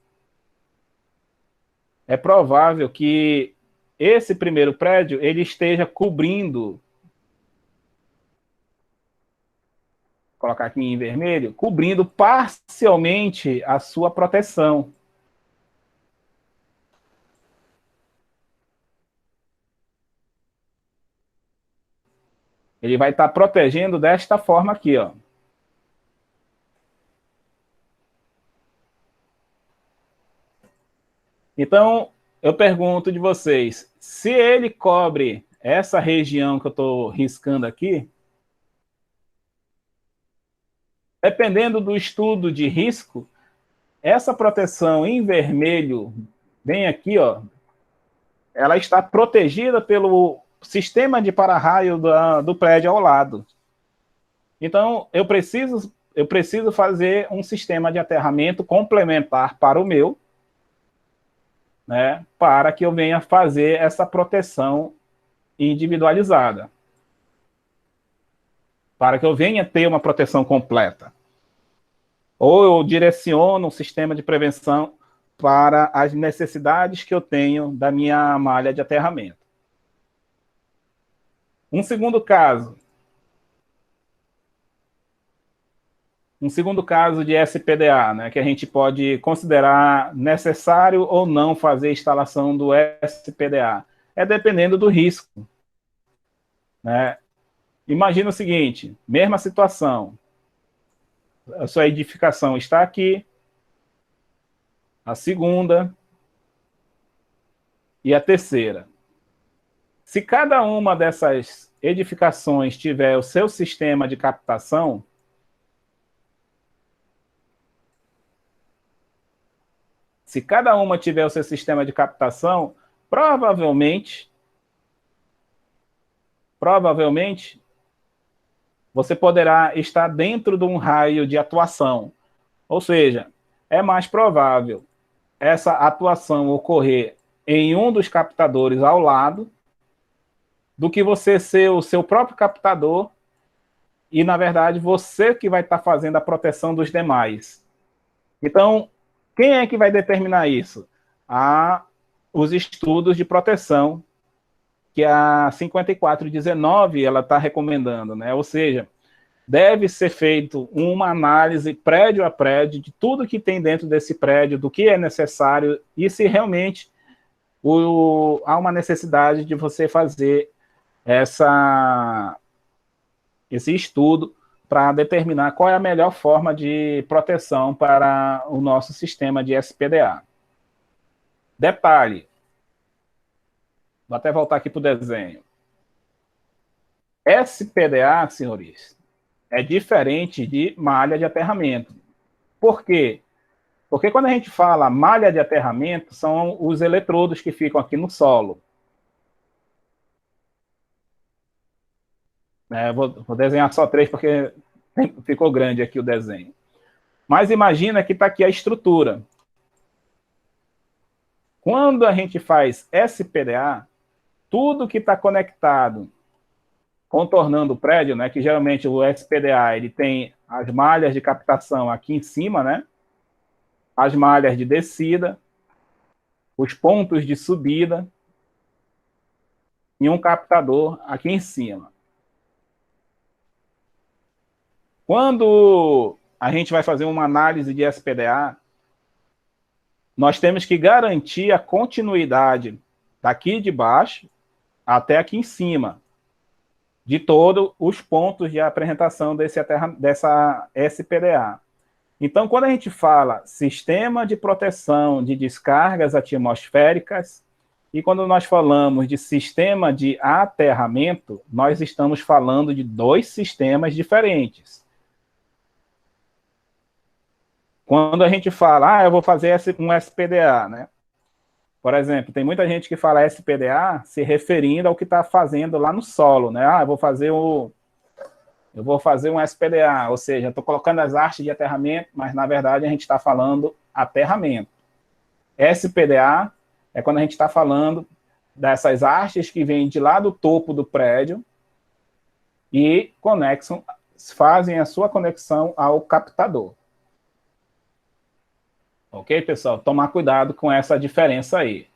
que esse primeiro prédio ele esteja cobrindo, vou colocar aqui em vermelho, cobrindo parcialmente a sua proteção. Ele vai estar protegendo desta forma aqui, ó. Então, eu pergunto de vocês, se ele cobre essa região que eu estou riscando aqui, dependendo do estudo de risco, essa proteção em vermelho, bem aqui, ó, ela está protegida pelo sistema de para-raio do prédio ao lado. Então, eu preciso fazer um sistema de aterramento complementar para o meu, né, para que eu venha fazer essa proteção individualizada. Para que eu venha ter uma proteção completa. Ou eu direciono um sistema de prevenção para as necessidades que eu tenho da minha malha de aterramento. Um segundo caso. Um segundo caso de SPDA, né, que a gente pode considerar necessário ou não fazer a instalação do SPDA, é dependendo do risco, né? Imagina o seguinte, mesma situação, a sua edificação está aqui, a segunda e a terceira. Se cada uma dessas edificações tiver o seu sistema de captação, se cada uma tiver o seu sistema de captação, provavelmente, você poderá estar dentro de um raio de atuação. Ou seja, é mais provável essa atuação ocorrer em um dos captadores ao lado do que você ser o seu próprio captador e, na verdade, você que vai estar fazendo a proteção dos demais. Então, quem é que vai determinar isso? Os estudos de proteção que a 5419 ela está recomendando, né? Ou seja, deve ser feito uma análise prédio a prédio de tudo que tem dentro desse prédio, do que é necessário e se realmente há uma necessidade de você fazer esse estudo para determinar qual é a melhor forma de proteção para o nosso sistema de SPDA. Detalhe, vou até voltar aqui para o desenho. SPDA, senhores, é diferente de malha de aterramento. Por quê? Porque quando a gente fala malha de aterramento, são os eletrodos que ficam aqui no solo. Vou desenhar só 3 porque ficou grande aqui o desenho. Mas imagina que está aqui a estrutura. Quando a gente faz SPDA, tudo que está conectado, contornando o prédio, né, que geralmente o SPDA ele tem as malhas de captação aqui em cima, né, as malhas de descida, os pontos de subida e um captador aqui em cima. Quando a gente vai fazer uma análise de SPDA, nós temos que garantir a continuidade daqui de baixo até aqui em cima, de todos os pontos de apresentação dessa SPDA. Então, quando a gente fala sistema de proteção de descargas atmosféricas, e quando nós falamos de sistema de aterramento, nós estamos falando de 2 sistemas diferentes. Quando a gente fala, eu vou fazer um SPDA, né? Por exemplo, tem muita gente que fala SPDA se referindo ao que está fazendo lá no solo, né? Eu vou fazer um SPDA, ou seja, estou colocando as hastes de aterramento, mas na verdade a gente está falando aterramento. SPDA é quando a gente está falando dessas hastes que vêm de lá do topo do prédio e fazem a sua conexão ao captador. Ok, pessoal? Tomar cuidado com essa diferença aí.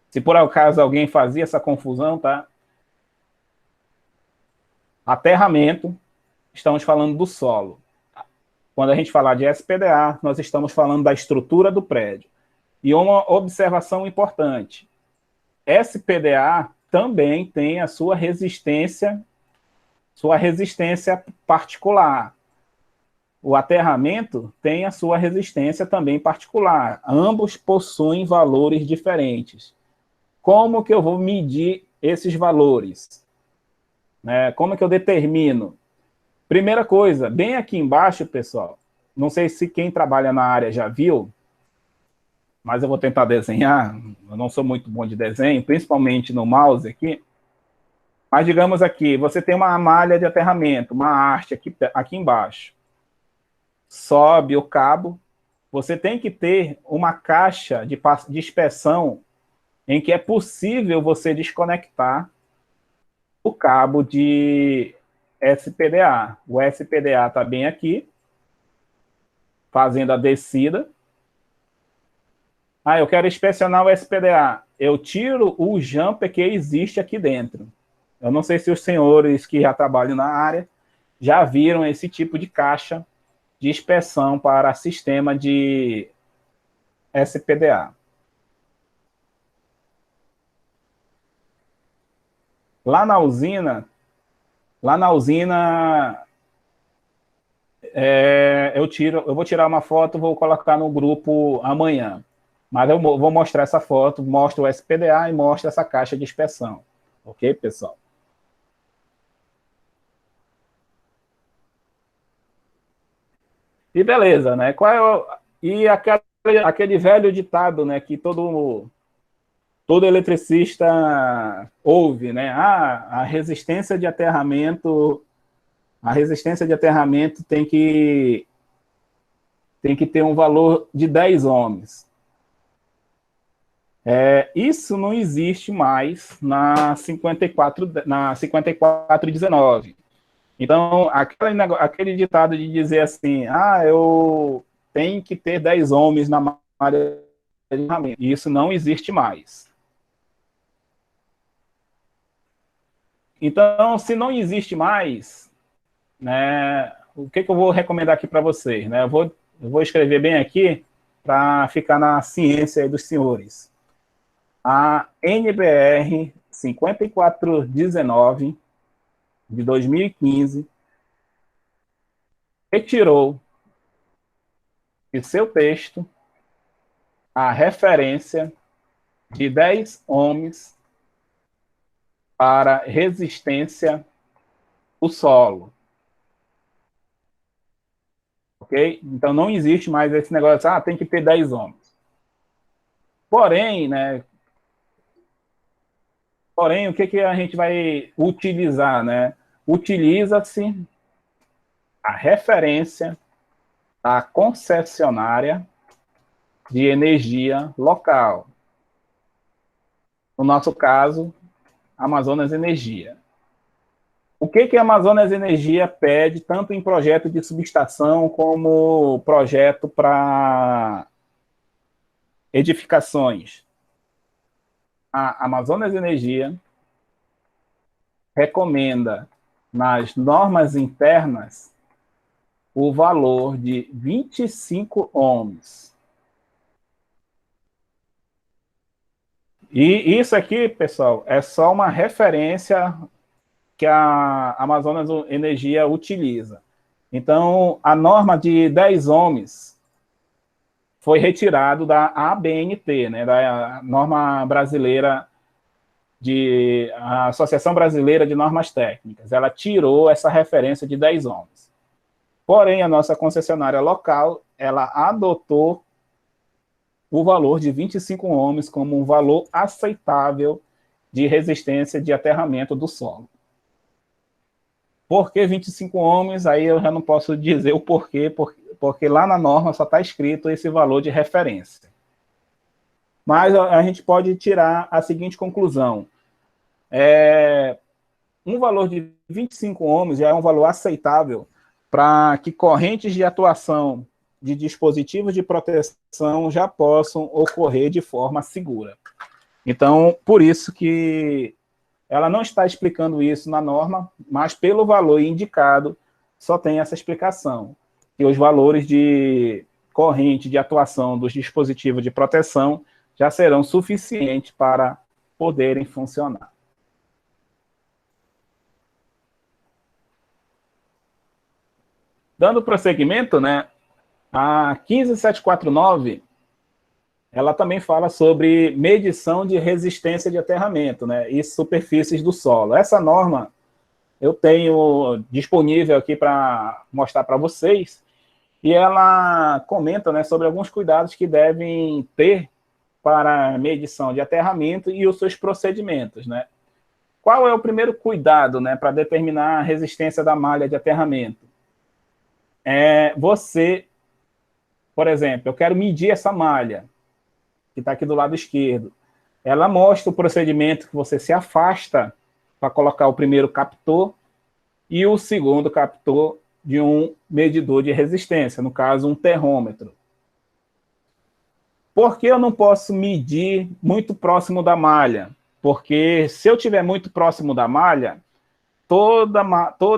Se por acaso alguém fazia essa confusão, tá? Aterramento, estamos falando do solo. Quando a gente falar de SPDA, nós estamos falando da estrutura do prédio. E uma observação importante. SPDA também tem a sua resistência particular. O aterramento tem a sua resistência também particular. Ambos possuem valores diferentes. Como que eu vou medir esses valores? Como que eu determino? Primeira coisa, bem aqui embaixo, pessoal, não sei se quem trabalha na área já viu, mas eu vou tentar desenhar, eu não sou muito bom de desenho, principalmente no mouse aqui, mas digamos aqui, você tem uma malha de aterramento, uma haste aqui embaixo. Sobe o cabo, você tem que ter uma caixa de inspeção em que é possível você desconectar o cabo de SPDA. O SPDA está bem aqui, fazendo a descida. Eu quero inspecionar o SPDA. Eu tiro o jumper que existe aqui dentro. Eu não sei se os senhores que já trabalham na área já viram esse tipo de caixa de inspeção para sistema de SPDA. Lá na usina, eu vou tirar uma foto, vou colocar no grupo amanhã. Mas eu vou mostrar essa foto, mostro o SPDA e mostro essa caixa de inspeção. Ok, pessoal? E beleza, né? E aquele velho ditado, né, que todo eletricista ouve, né? A resistência de aterramento tem que ter um valor de 10 ohms. Isso não existe mais na 5419. Então, aquele ditado de dizer assim, eu tenho que ter 10 ohms na malha de aterramento, isso não existe mais. Então, se não existe mais, né, o que eu vou recomendar aqui para vocês? Né? Eu vou escrever bem aqui para ficar na ciência dos senhores. A NBR 5419 de 2015 retirou de seu texto a referência de 10 ohms para resistência do solo. Ok? Então, não existe mais esse negócio, tem que ter 10 ohms. Porém, né, o que a gente vai utilizar, né? Utiliza-se a referência da concessionária de energia local. No nosso caso, Amazonas Energia. O que a Amazonas Energia pede, tanto em projeto de subestação como projeto para edificações? A Amazonas Energia recomenda, nas normas internas, o valor de 25 ohms. E isso aqui, pessoal, é só uma referência que a Amazonas Energia utiliza. Então, a norma de 10 ohms foi retirado da ABNT, né, da norma brasileira a Associação Brasileira de Normas Técnicas. Ela tirou essa referência de 10 ohms. Porém, a nossa concessionária local, ela adotou o valor de 25 ohms como um valor aceitável de resistência de aterramento do solo. Por que 25 ohms? Aí eu já não posso dizer o porquê, porque lá na norma só está escrito esse valor de referência. Mas a gente pode tirar a seguinte conclusão. Um valor de 25 ohms já é um valor aceitável para que correntes de atuação de dispositivos de proteção já possam ocorrer de forma segura. Então, por isso que ela não está explicando isso na norma, mas pelo valor indicado, só tem essa explicação. E os valores de corrente de atuação dos dispositivos de proteção já serão suficientes para poderem funcionar. Dando prosseguimento, né, a 15749, ela também fala sobre medição de resistência de aterramento, né, e superfícies do solo. Essa norma eu tenho disponível aqui para mostrar para vocês, e ela comenta, né, sobre alguns cuidados que devem ter para medição de aterramento e os seus procedimentos, né. Qual é o primeiro cuidado, né, para determinar a resistência da malha de aterramento? Você, por exemplo, eu quero medir essa malha, que está aqui do lado esquerdo. Ela mostra o procedimento que você se afasta para colocar o primeiro captor e o segundo captor de um medidor de resistência, no caso, um termômetro. Por que eu não posso medir muito próximo da malha? Porque se eu estiver muito próximo da malha, toda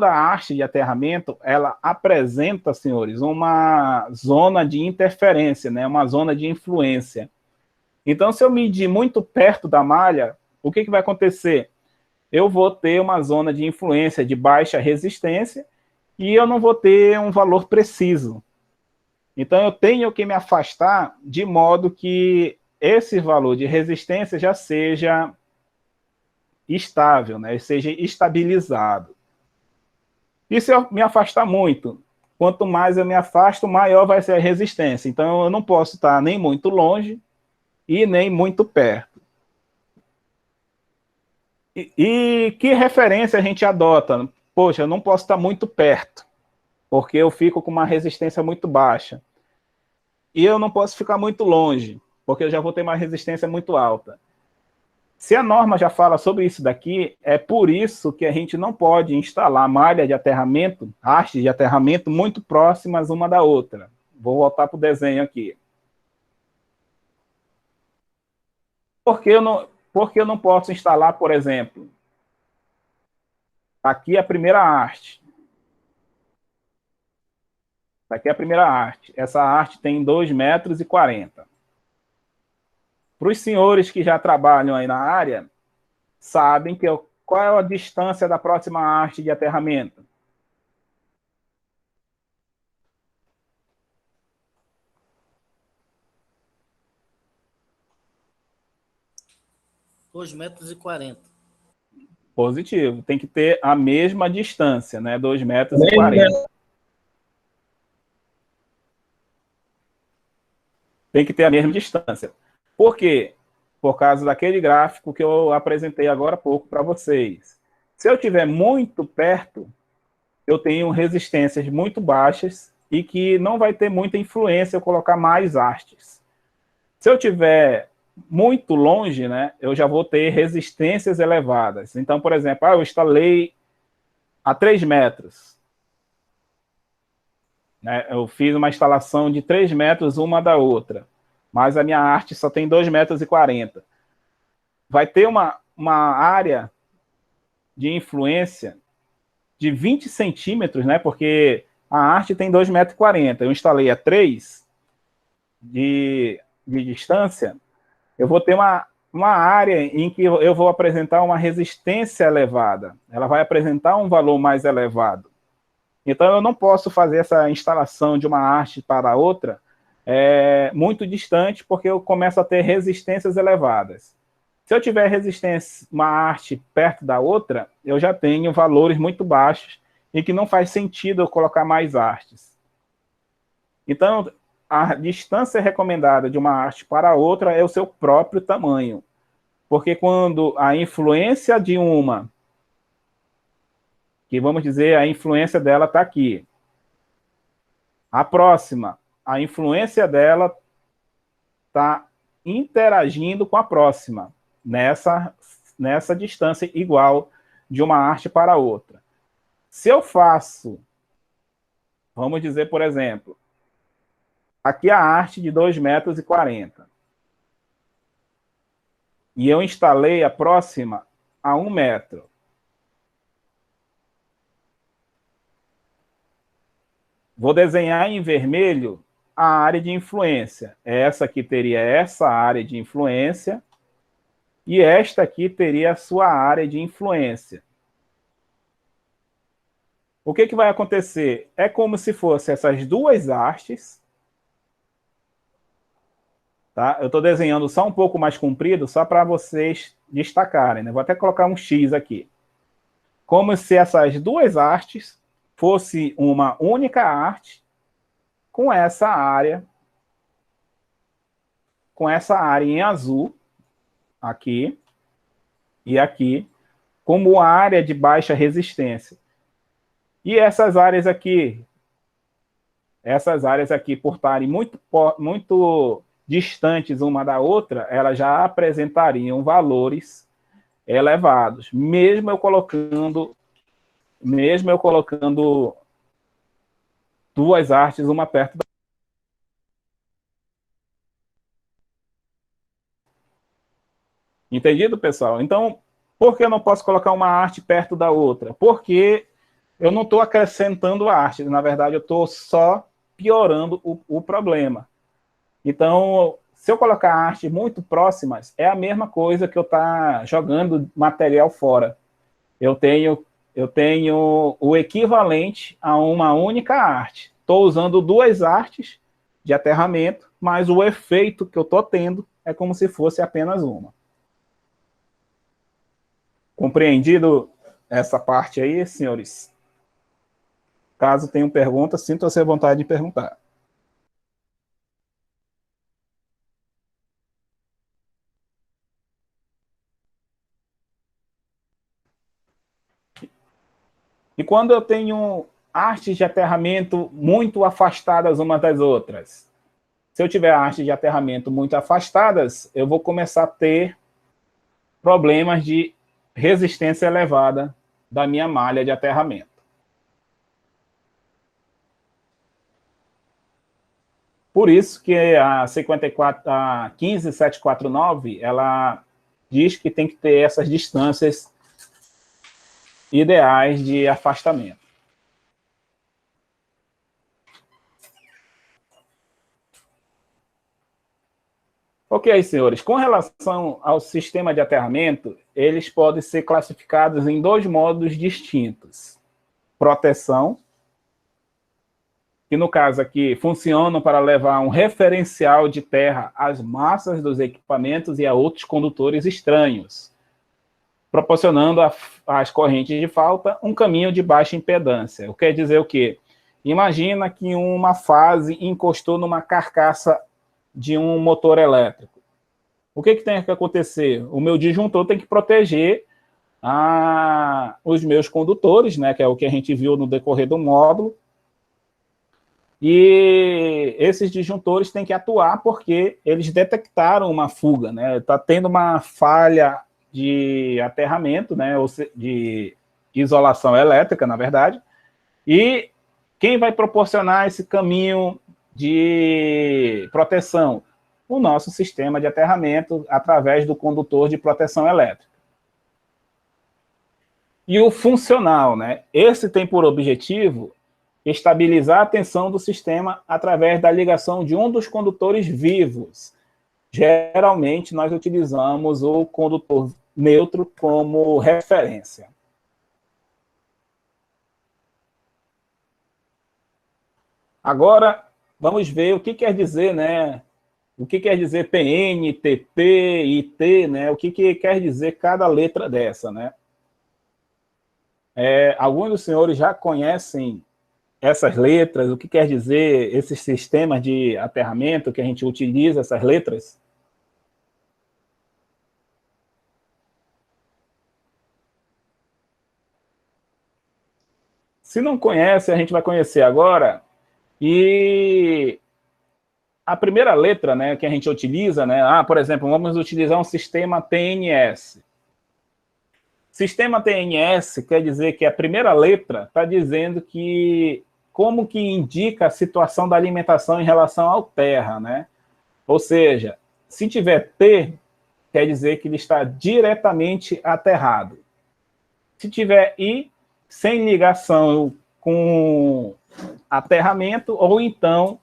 a arte de aterramento, ela apresenta, senhores, uma zona de interferência, né? Uma zona de influência. Então, se eu medir muito perto da malha, o que vai acontecer? Eu vou ter uma zona de influência de baixa resistência e eu não vou ter um valor preciso. Então, eu tenho que me afastar de modo que esse valor de resistência já seja estável, né? Seja estabilizado. E se eu me afastar muito, quanto mais eu me afasto, maior vai ser a resistência. Então, eu não posso estar nem muito longe e nem muito perto. E que referência a gente adota? Poxa, eu não posso estar muito perto, porque eu fico com uma resistência muito baixa. E eu não posso ficar muito longe, porque eu já vou ter uma resistência muito alta. Se a norma já fala sobre isso daqui, é por isso que a gente não pode instalar malha de aterramento, hastes de aterramento muito próximas uma da outra. Vou voltar para o desenho aqui. Porque eu não posso instalar, por exemplo, aqui a primeira haste. Aqui é a primeira haste. Essa haste tem 2,40 metros. Para os senhores que já trabalham aí na área, sabem que qual é a distância da próxima haste de aterramento? Dois metros e 40. Positivo. Tem que ter a mesma distância, né? 2,40 metros. Tem que ter a mesma distância. Por quê? Por causa daquele gráfico que eu apresentei agora há pouco para vocês. Se eu estiver muito perto, eu tenho resistências muito baixas e que não vai ter muita influência eu colocar mais hastes. Se eu tiver muito longe, né, eu já vou ter resistências elevadas. Então, por exemplo, eu instalei a 3 metros. Né, eu fiz uma instalação de 3 metros uma da outra, mas a minha haste só tem 2,40 metros. Vai ter uma área de influência de 20 centímetros, né, porque a haste tem 2,40 metros. Eu instalei a 3 de distância, eu vou ter uma área em que eu vou apresentar uma resistência elevada. Ela vai apresentar um valor mais elevado. Então, eu não posso fazer essa instalação de uma haste para outra muito distante, porque eu começo a ter resistências elevadas. Se eu tiver resistência, uma haste perto da outra, eu já tenho valores muito baixos e que não faz sentido eu colocar mais hastes. Então, a distância recomendada de uma haste para outra é o seu próprio tamanho. Porque quando a influência de uma, que vamos dizer, a influência dela está aqui. A próxima, a influência dela está interagindo com a próxima, nessa distância igual de uma haste para outra. Se eu faço, vamos dizer, por exemplo, aqui a haste de 2,40 metros. E eu instalei a próxima a 1 metro. Vou desenhar em vermelho a área de influência. Essa aqui teria essa área de influência. E esta aqui teria a sua área de influência. O que vai acontecer? É como se fossem essas duas hastes. Tá? Eu estou desenhando só um pouco mais comprido, só para vocês destacarem. Né? Vou até colocar um X aqui. Como se essas duas hastes fosse uma única haste com essa área em azul, aqui e aqui, como área de baixa resistência. E essas áreas aqui, por estarem muito distantes uma da outra, elas já apresentariam valores elevados, mesmo eu colocando duas hastes uma perto da outra. Entendido, pessoal? Então, Por que eu não posso colocar uma haste perto da outra? Porque eu não estou acrescentando a haste, na verdade, eu estou só piorando o problema. Então, se eu colocar hastes muito próximas, é a mesma coisa que eu estar jogando material fora. Eu tenho o equivalente a uma única arte. Estou usando duas artes de aterramento, mas o efeito que eu estou tendo é como se fosse apenas uma. Compreendido essa parte aí, senhores? Caso tenham perguntas, sintam-se à vontade de perguntar. E quando eu tenho hastes de aterramento muito afastadas umas das outras, se eu tiver hastes de aterramento muito afastadas, eu vou começar a ter problemas de resistência elevada da minha malha de aterramento. Por isso que a 15749, ela diz que tem que ter essas distâncias ideais de afastamento. Ok, senhores, com relação ao sistema de aterramento, eles podem ser classificados em dois modos distintos. Proteção, que no caso aqui funcionam para levar um referencial de terra às massas dos equipamentos e a outros condutores estranhos, proporcionando às correntes de falta um caminho de baixa impedância. Quer dizer o quê? Imagina que uma fase encostou numa carcaça de um motor elétrico. O que tem que acontecer? O meu disjuntor tem que proteger os meus condutores, né, que é o que a gente viu no decorrer do módulo, e esses disjuntores têm que atuar porque eles detectaram uma fuga, né? Está tendo uma falha de aterramento, né? Ou de isolação elétrica, na verdade, e quem vai proporcionar esse caminho de proteção? O nosso sistema de aterramento através do condutor de proteção elétrica. E o funcional, né? Esse tem por objetivo estabilizar a tensão do sistema através da ligação de um dos condutores vivos. Geralmente, nós utilizamos o condutor neutro como referência. Agora, vamos ver o que quer dizer, né? O que quer dizer PN, TP, IT, né? O que quer dizer cada letra dessa, né? Alguns dos senhores já conhecem essas letras, o que quer dizer esses sistemas de aterramento que a gente utiliza, essas letras? Se não conhece, a gente vai conhecer agora. E a primeira letra, né, que a gente utiliza, né, por exemplo, vamos utilizar um sistema TNS. Sistema TNS quer dizer que a primeira letra está dizendo que como que indica a situação da alimentação em relação ao terra, né? Ou seja, se tiver T, quer dizer que ele está diretamente aterrado. Se tiver I, sem ligação com aterramento, ou então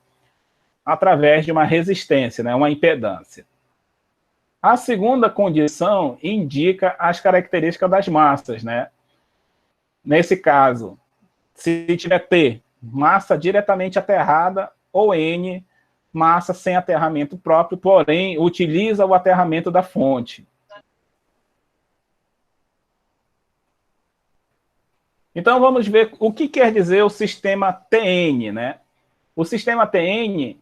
através de uma resistência, né? Uma impedância. A segunda condição indica as características das massas, né? Nesse caso, se tiver T, massa diretamente aterrada, ou N, massa sem aterramento próprio, porém, utiliza o aterramento da fonte. Então, vamos ver o que quer dizer o sistema TN, né? O sistema TN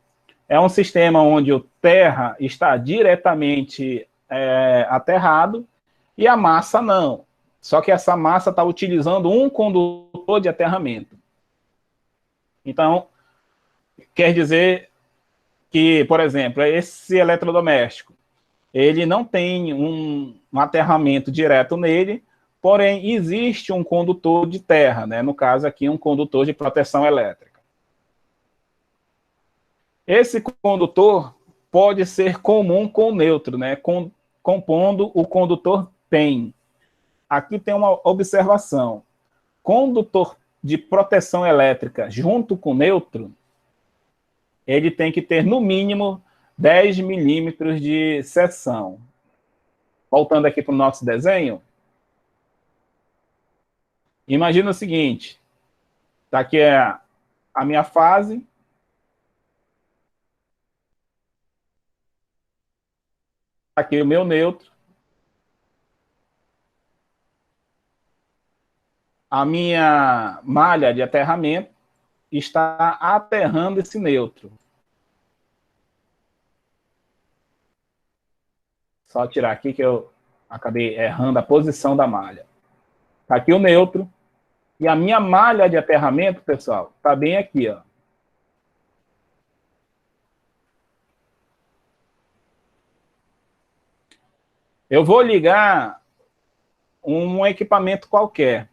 é um sistema onde o terra está diretamente aterrado e a massa não. Só que essa massa está utilizando um condutor de aterramento. Então, quer dizer que, por exemplo, esse eletrodoméstico, ele não tem um aterramento direto nele, porém, existe um condutor de terra, né? No caso aqui, um condutor de proteção elétrica. Esse condutor pode ser comum com neutro, né? Compondo o condutor PEN. aqui tem uma observação. Condutor de proteção elétrica junto com neutro, ele tem que ter, no mínimo, 10 milímetros de seção. Voltando aqui para o nosso desenho, imagina o seguinte, tá aqui a minha fase, aqui o meu neutro, a minha malha de aterramento está aterrando esse neutro. Só tirar aqui que eu acabei errando a posição da malha. Está aqui o neutro. E a minha malha de aterramento, pessoal, está bem aqui, ó. Eu vou ligar um equipamento qualquer.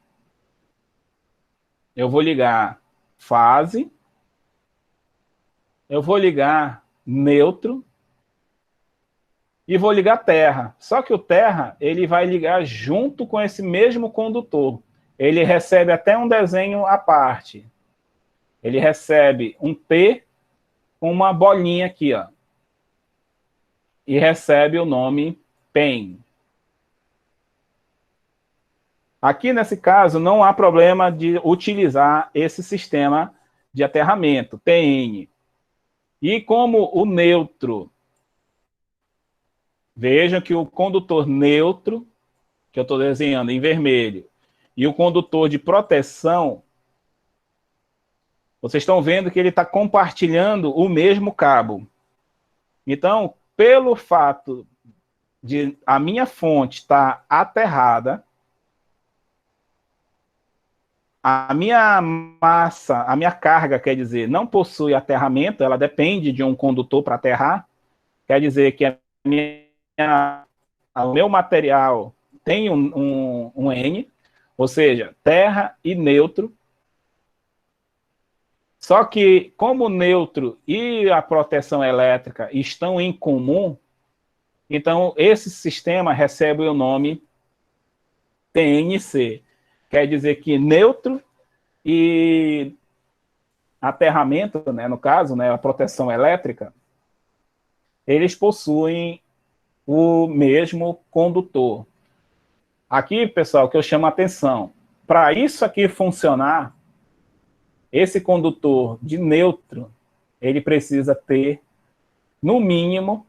Eu vou ligar fase. Eu vou ligar neutro. E vou ligar terra. Só que o terra, ele vai ligar junto com esse mesmo condutor. Ele recebe até um desenho à parte. Ele recebe um T com uma bolinha aqui, ó. E recebe o nome PEN. Aqui, nesse caso, não há problema de utilizar esse sistema de aterramento, TN. E como o neutro... Vejam que o condutor neutro, que eu estou desenhando em vermelho, e o condutor de proteção, vocês estão vendo que ele está compartilhando o mesmo cabo. Então, pelo fato de a minha fonte estar aterrada, a minha massa, a minha carga, quer dizer, não possui aterramento, ela depende de um condutor para aterrar, quer dizer que o meu material tem um N, ou seja, terra e neutro. Só que, como o neutro e a proteção elétrica estão em comum, então esse sistema recebe o nome TNC. Quer dizer que neutro e aterramento, né, no caso, né, a proteção elétrica, eles possuem o mesmo condutor. Aqui, pessoal, que eu chamo a atenção. Para isso aqui funcionar, esse condutor de neutro, ele precisa ter, no mínimo,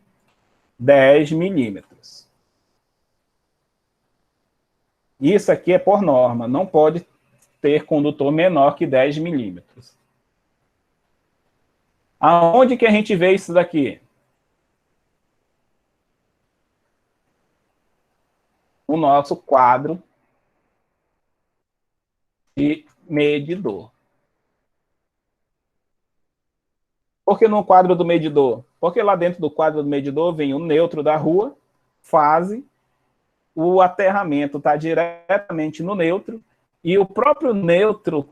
10 milímetros. Isso aqui é por norma, não pode ter condutor menor que 10 milímetros. Aonde que a gente vê isso daqui? O nosso quadro de medidor. Por que no quadro do medidor? Porque lá dentro do quadro do medidor vem o neutro da rua, fase, o aterramento está diretamente no neutro, e o próprio neutro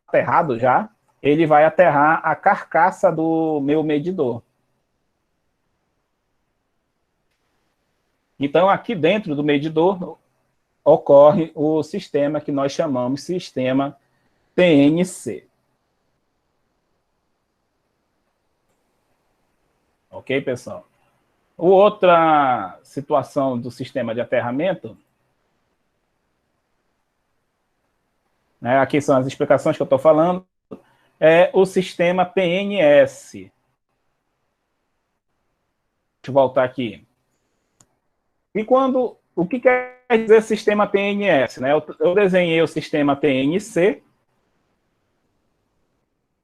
aterrado já, ele vai aterrar a carcaça do meu medidor. Então, aqui dentro do medidor, ocorre o sistema que nós chamamos sistema TNC. Ok, pessoal? Outra situação do sistema de aterramento, né, aqui são as explicações que eu estou falando, é o sistema PNS. Deixa eu voltar aqui. E o que quer dizer sistema PNS? Né? Eu desenhei o sistema PNC,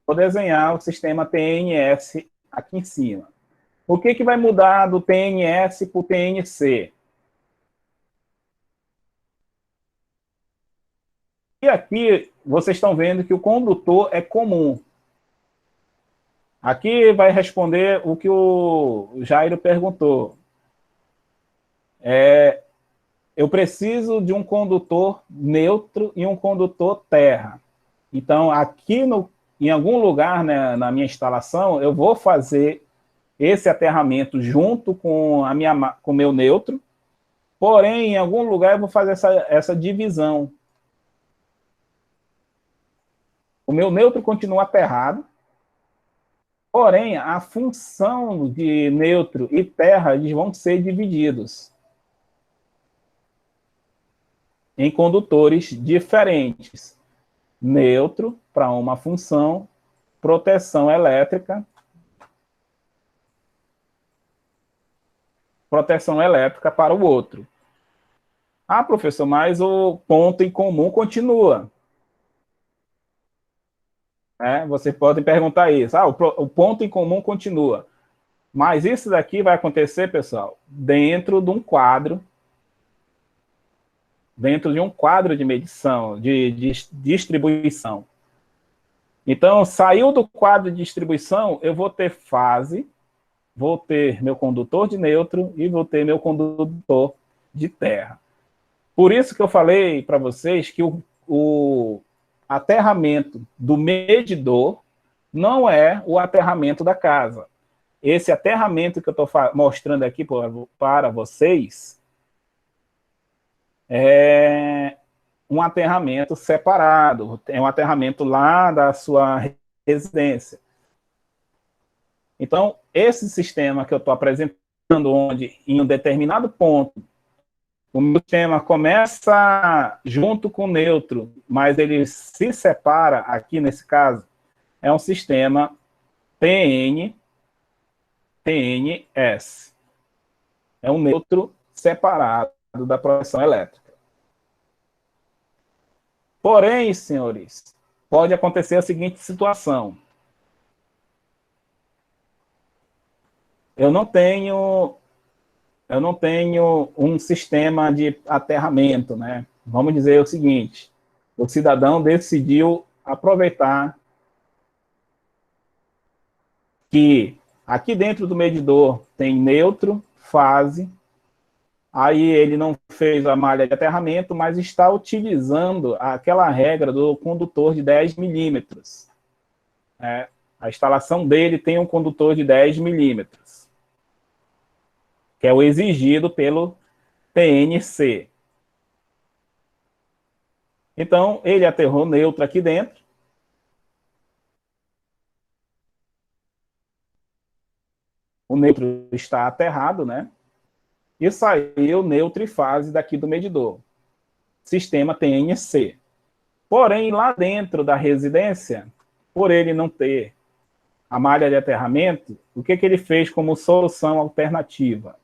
vou desenhar o sistema PNS aqui em cima. O que vai mudar do PNS para o PNC? E aqui vocês estão vendo que o condutor é comum. Aqui vai responder o que o Jairo perguntou. Eu preciso de um condutor neutro e um condutor terra. Então, aqui em algum lugar, né, na minha instalação, eu vou fazer esse aterramento junto com o meu neutro, Porém, em algum lugar eu vou fazer essa divisão. O meu neutro continua aterrado, porém, a função de neutro e terra eles vão ser divididos em condutores diferentes. Neutro para uma função, proteção elétrica para o outro. Ah, professor, mas o ponto em comum continua. Vocês podem perguntar isso. O ponto em comum continua. Mas isso daqui vai acontecer, pessoal, dentro de um quadro de medição, de distribuição. Então, saiu do quadro de distribuição, eu vou ter fase, vou ter meu condutor de neutro e vou ter meu condutor de terra. Por isso que eu falei para vocês que o aterramento do medidor não é o aterramento da casa. Esse aterramento que eu estou mostrando aqui para vocês é um aterramento separado, é um aterramento lá da sua residência. Então, esse sistema que eu estou apresentando, onde em um determinado ponto o meu sistema começa junto com o neutro, mas ele se separa, aqui nesse caso, é um sistema TNS. É um neutro separado da proteção elétrica. Porém, senhores, pode acontecer a seguinte situação. Eu não tenho um sistema de aterramento, né? Vamos dizer o seguinte, o cidadão decidiu aproveitar que aqui dentro do medidor tem neutro, fase, aí ele não fez a malha de aterramento, mas está utilizando aquela regra do condutor de 10 milímetros. A instalação dele tem um condutor de 10 milímetros, que é o exigido pelo TNC. Então, ele aterrou neutro aqui dentro. O neutro está aterrado, né? E saiu neutro e fase daqui do medidor. Sistema TNC. Porém, lá dentro da residência, por ele não ter a malha de aterramento, o que ele fez como solução alternativa?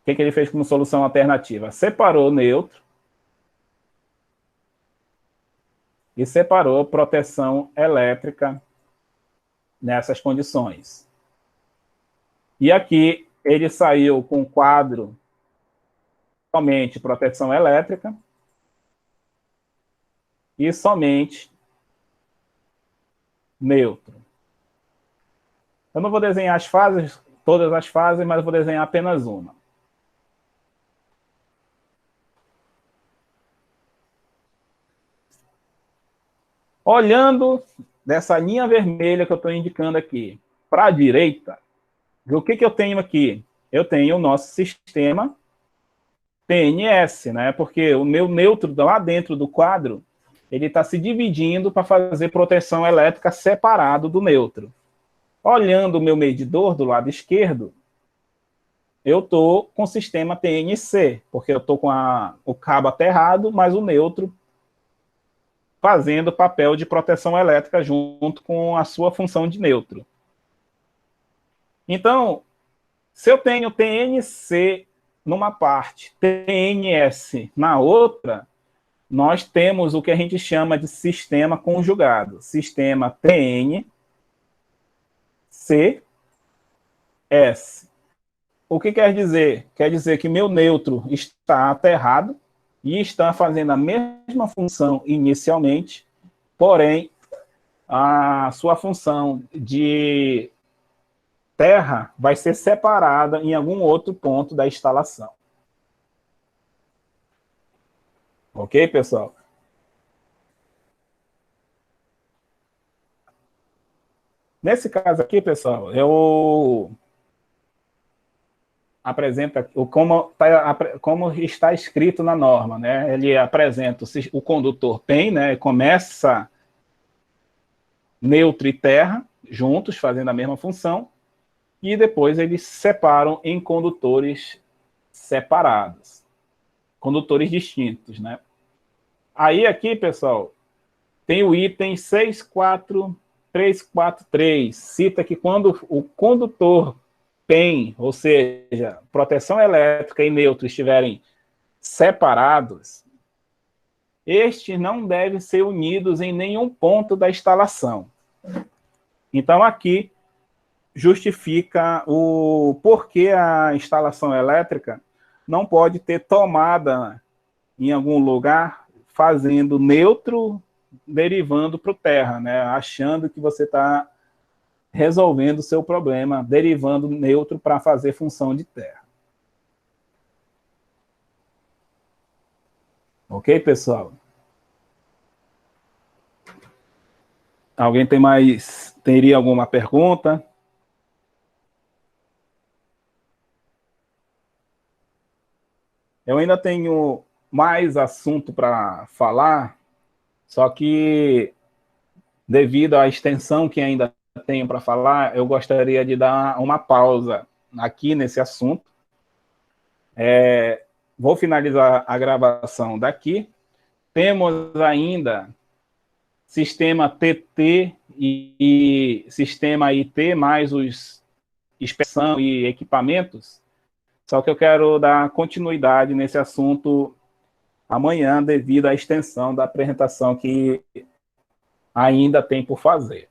O que ele fez como solução alternativa? Separou neutro e separou proteção elétrica nessas condições. E aqui ele saiu com um quadro somente proteção elétrica e somente neutro. Eu não vou desenhar as fases, todas as fases, mas eu vou desenhar apenas uma. Olhando dessa linha vermelha que eu estou indicando aqui para a direita, o que eu tenho aqui? Eu tenho o nosso sistema TNS, né? Porque o meu neutro lá dentro do quadro, ele está se dividindo para fazer proteção elétrica separado do neutro. Olhando o meu medidor do lado esquerdo, eu estou com o sistema TNC, porque eu estou com o cabo aterrado, mas o neutro fazendo papel de proteção elétrica junto com a sua função de neutro. Então, se eu tenho TNC numa parte, TNS na outra, nós temos o que a gente chama de sistema conjugado. Sistema TNCS. O que quer dizer? Quer dizer que meu neutro está aterrado e está fazendo a mesma função inicialmente, porém, a sua função de terra vai ser separada em algum outro ponto da instalação. Ok, pessoal? Nesse caso aqui, pessoal, eu apresento como está escrito na norma, né? Ele apresenta o condutor PEN, né? Começa neutro e terra juntos, fazendo a mesma função, e depois eles separam em condutores separados, condutores distintos, né? Aí aqui, pessoal, tem o item 64343, cita que quando o condutor PEN, ou seja, proteção elétrica e neutro, estiverem separados, estes não devem ser unidos em nenhum ponto da instalação. Então, aqui justifica o porquê a instalação elétrica não pode ter tomada em algum lugar fazendo neutro derivando para o terra, né? Achando que você está resolvendo o seu problema, derivando neutro para fazer função de terra. Ok, pessoal? Alguém teria alguma pergunta? Eu ainda tenho mais assunto para falar, só que devido à extensão que ainda tenho para falar, eu gostaria de dar uma pausa aqui nesse assunto. Vou finalizar a gravação daqui. Temos ainda sistema TT e sistema IT, mais os inspeção e equipamentos, só que eu quero dar continuidade nesse assunto amanhã, devido à extensão da apresentação que ainda tem por fazer.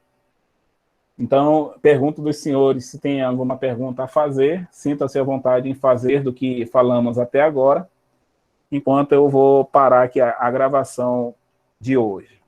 Então, pergunto dos senhores se tem alguma pergunta a fazer, sinta-se à vontade em fazer do que falamos até agora, enquanto eu vou parar aqui a gravação de hoje.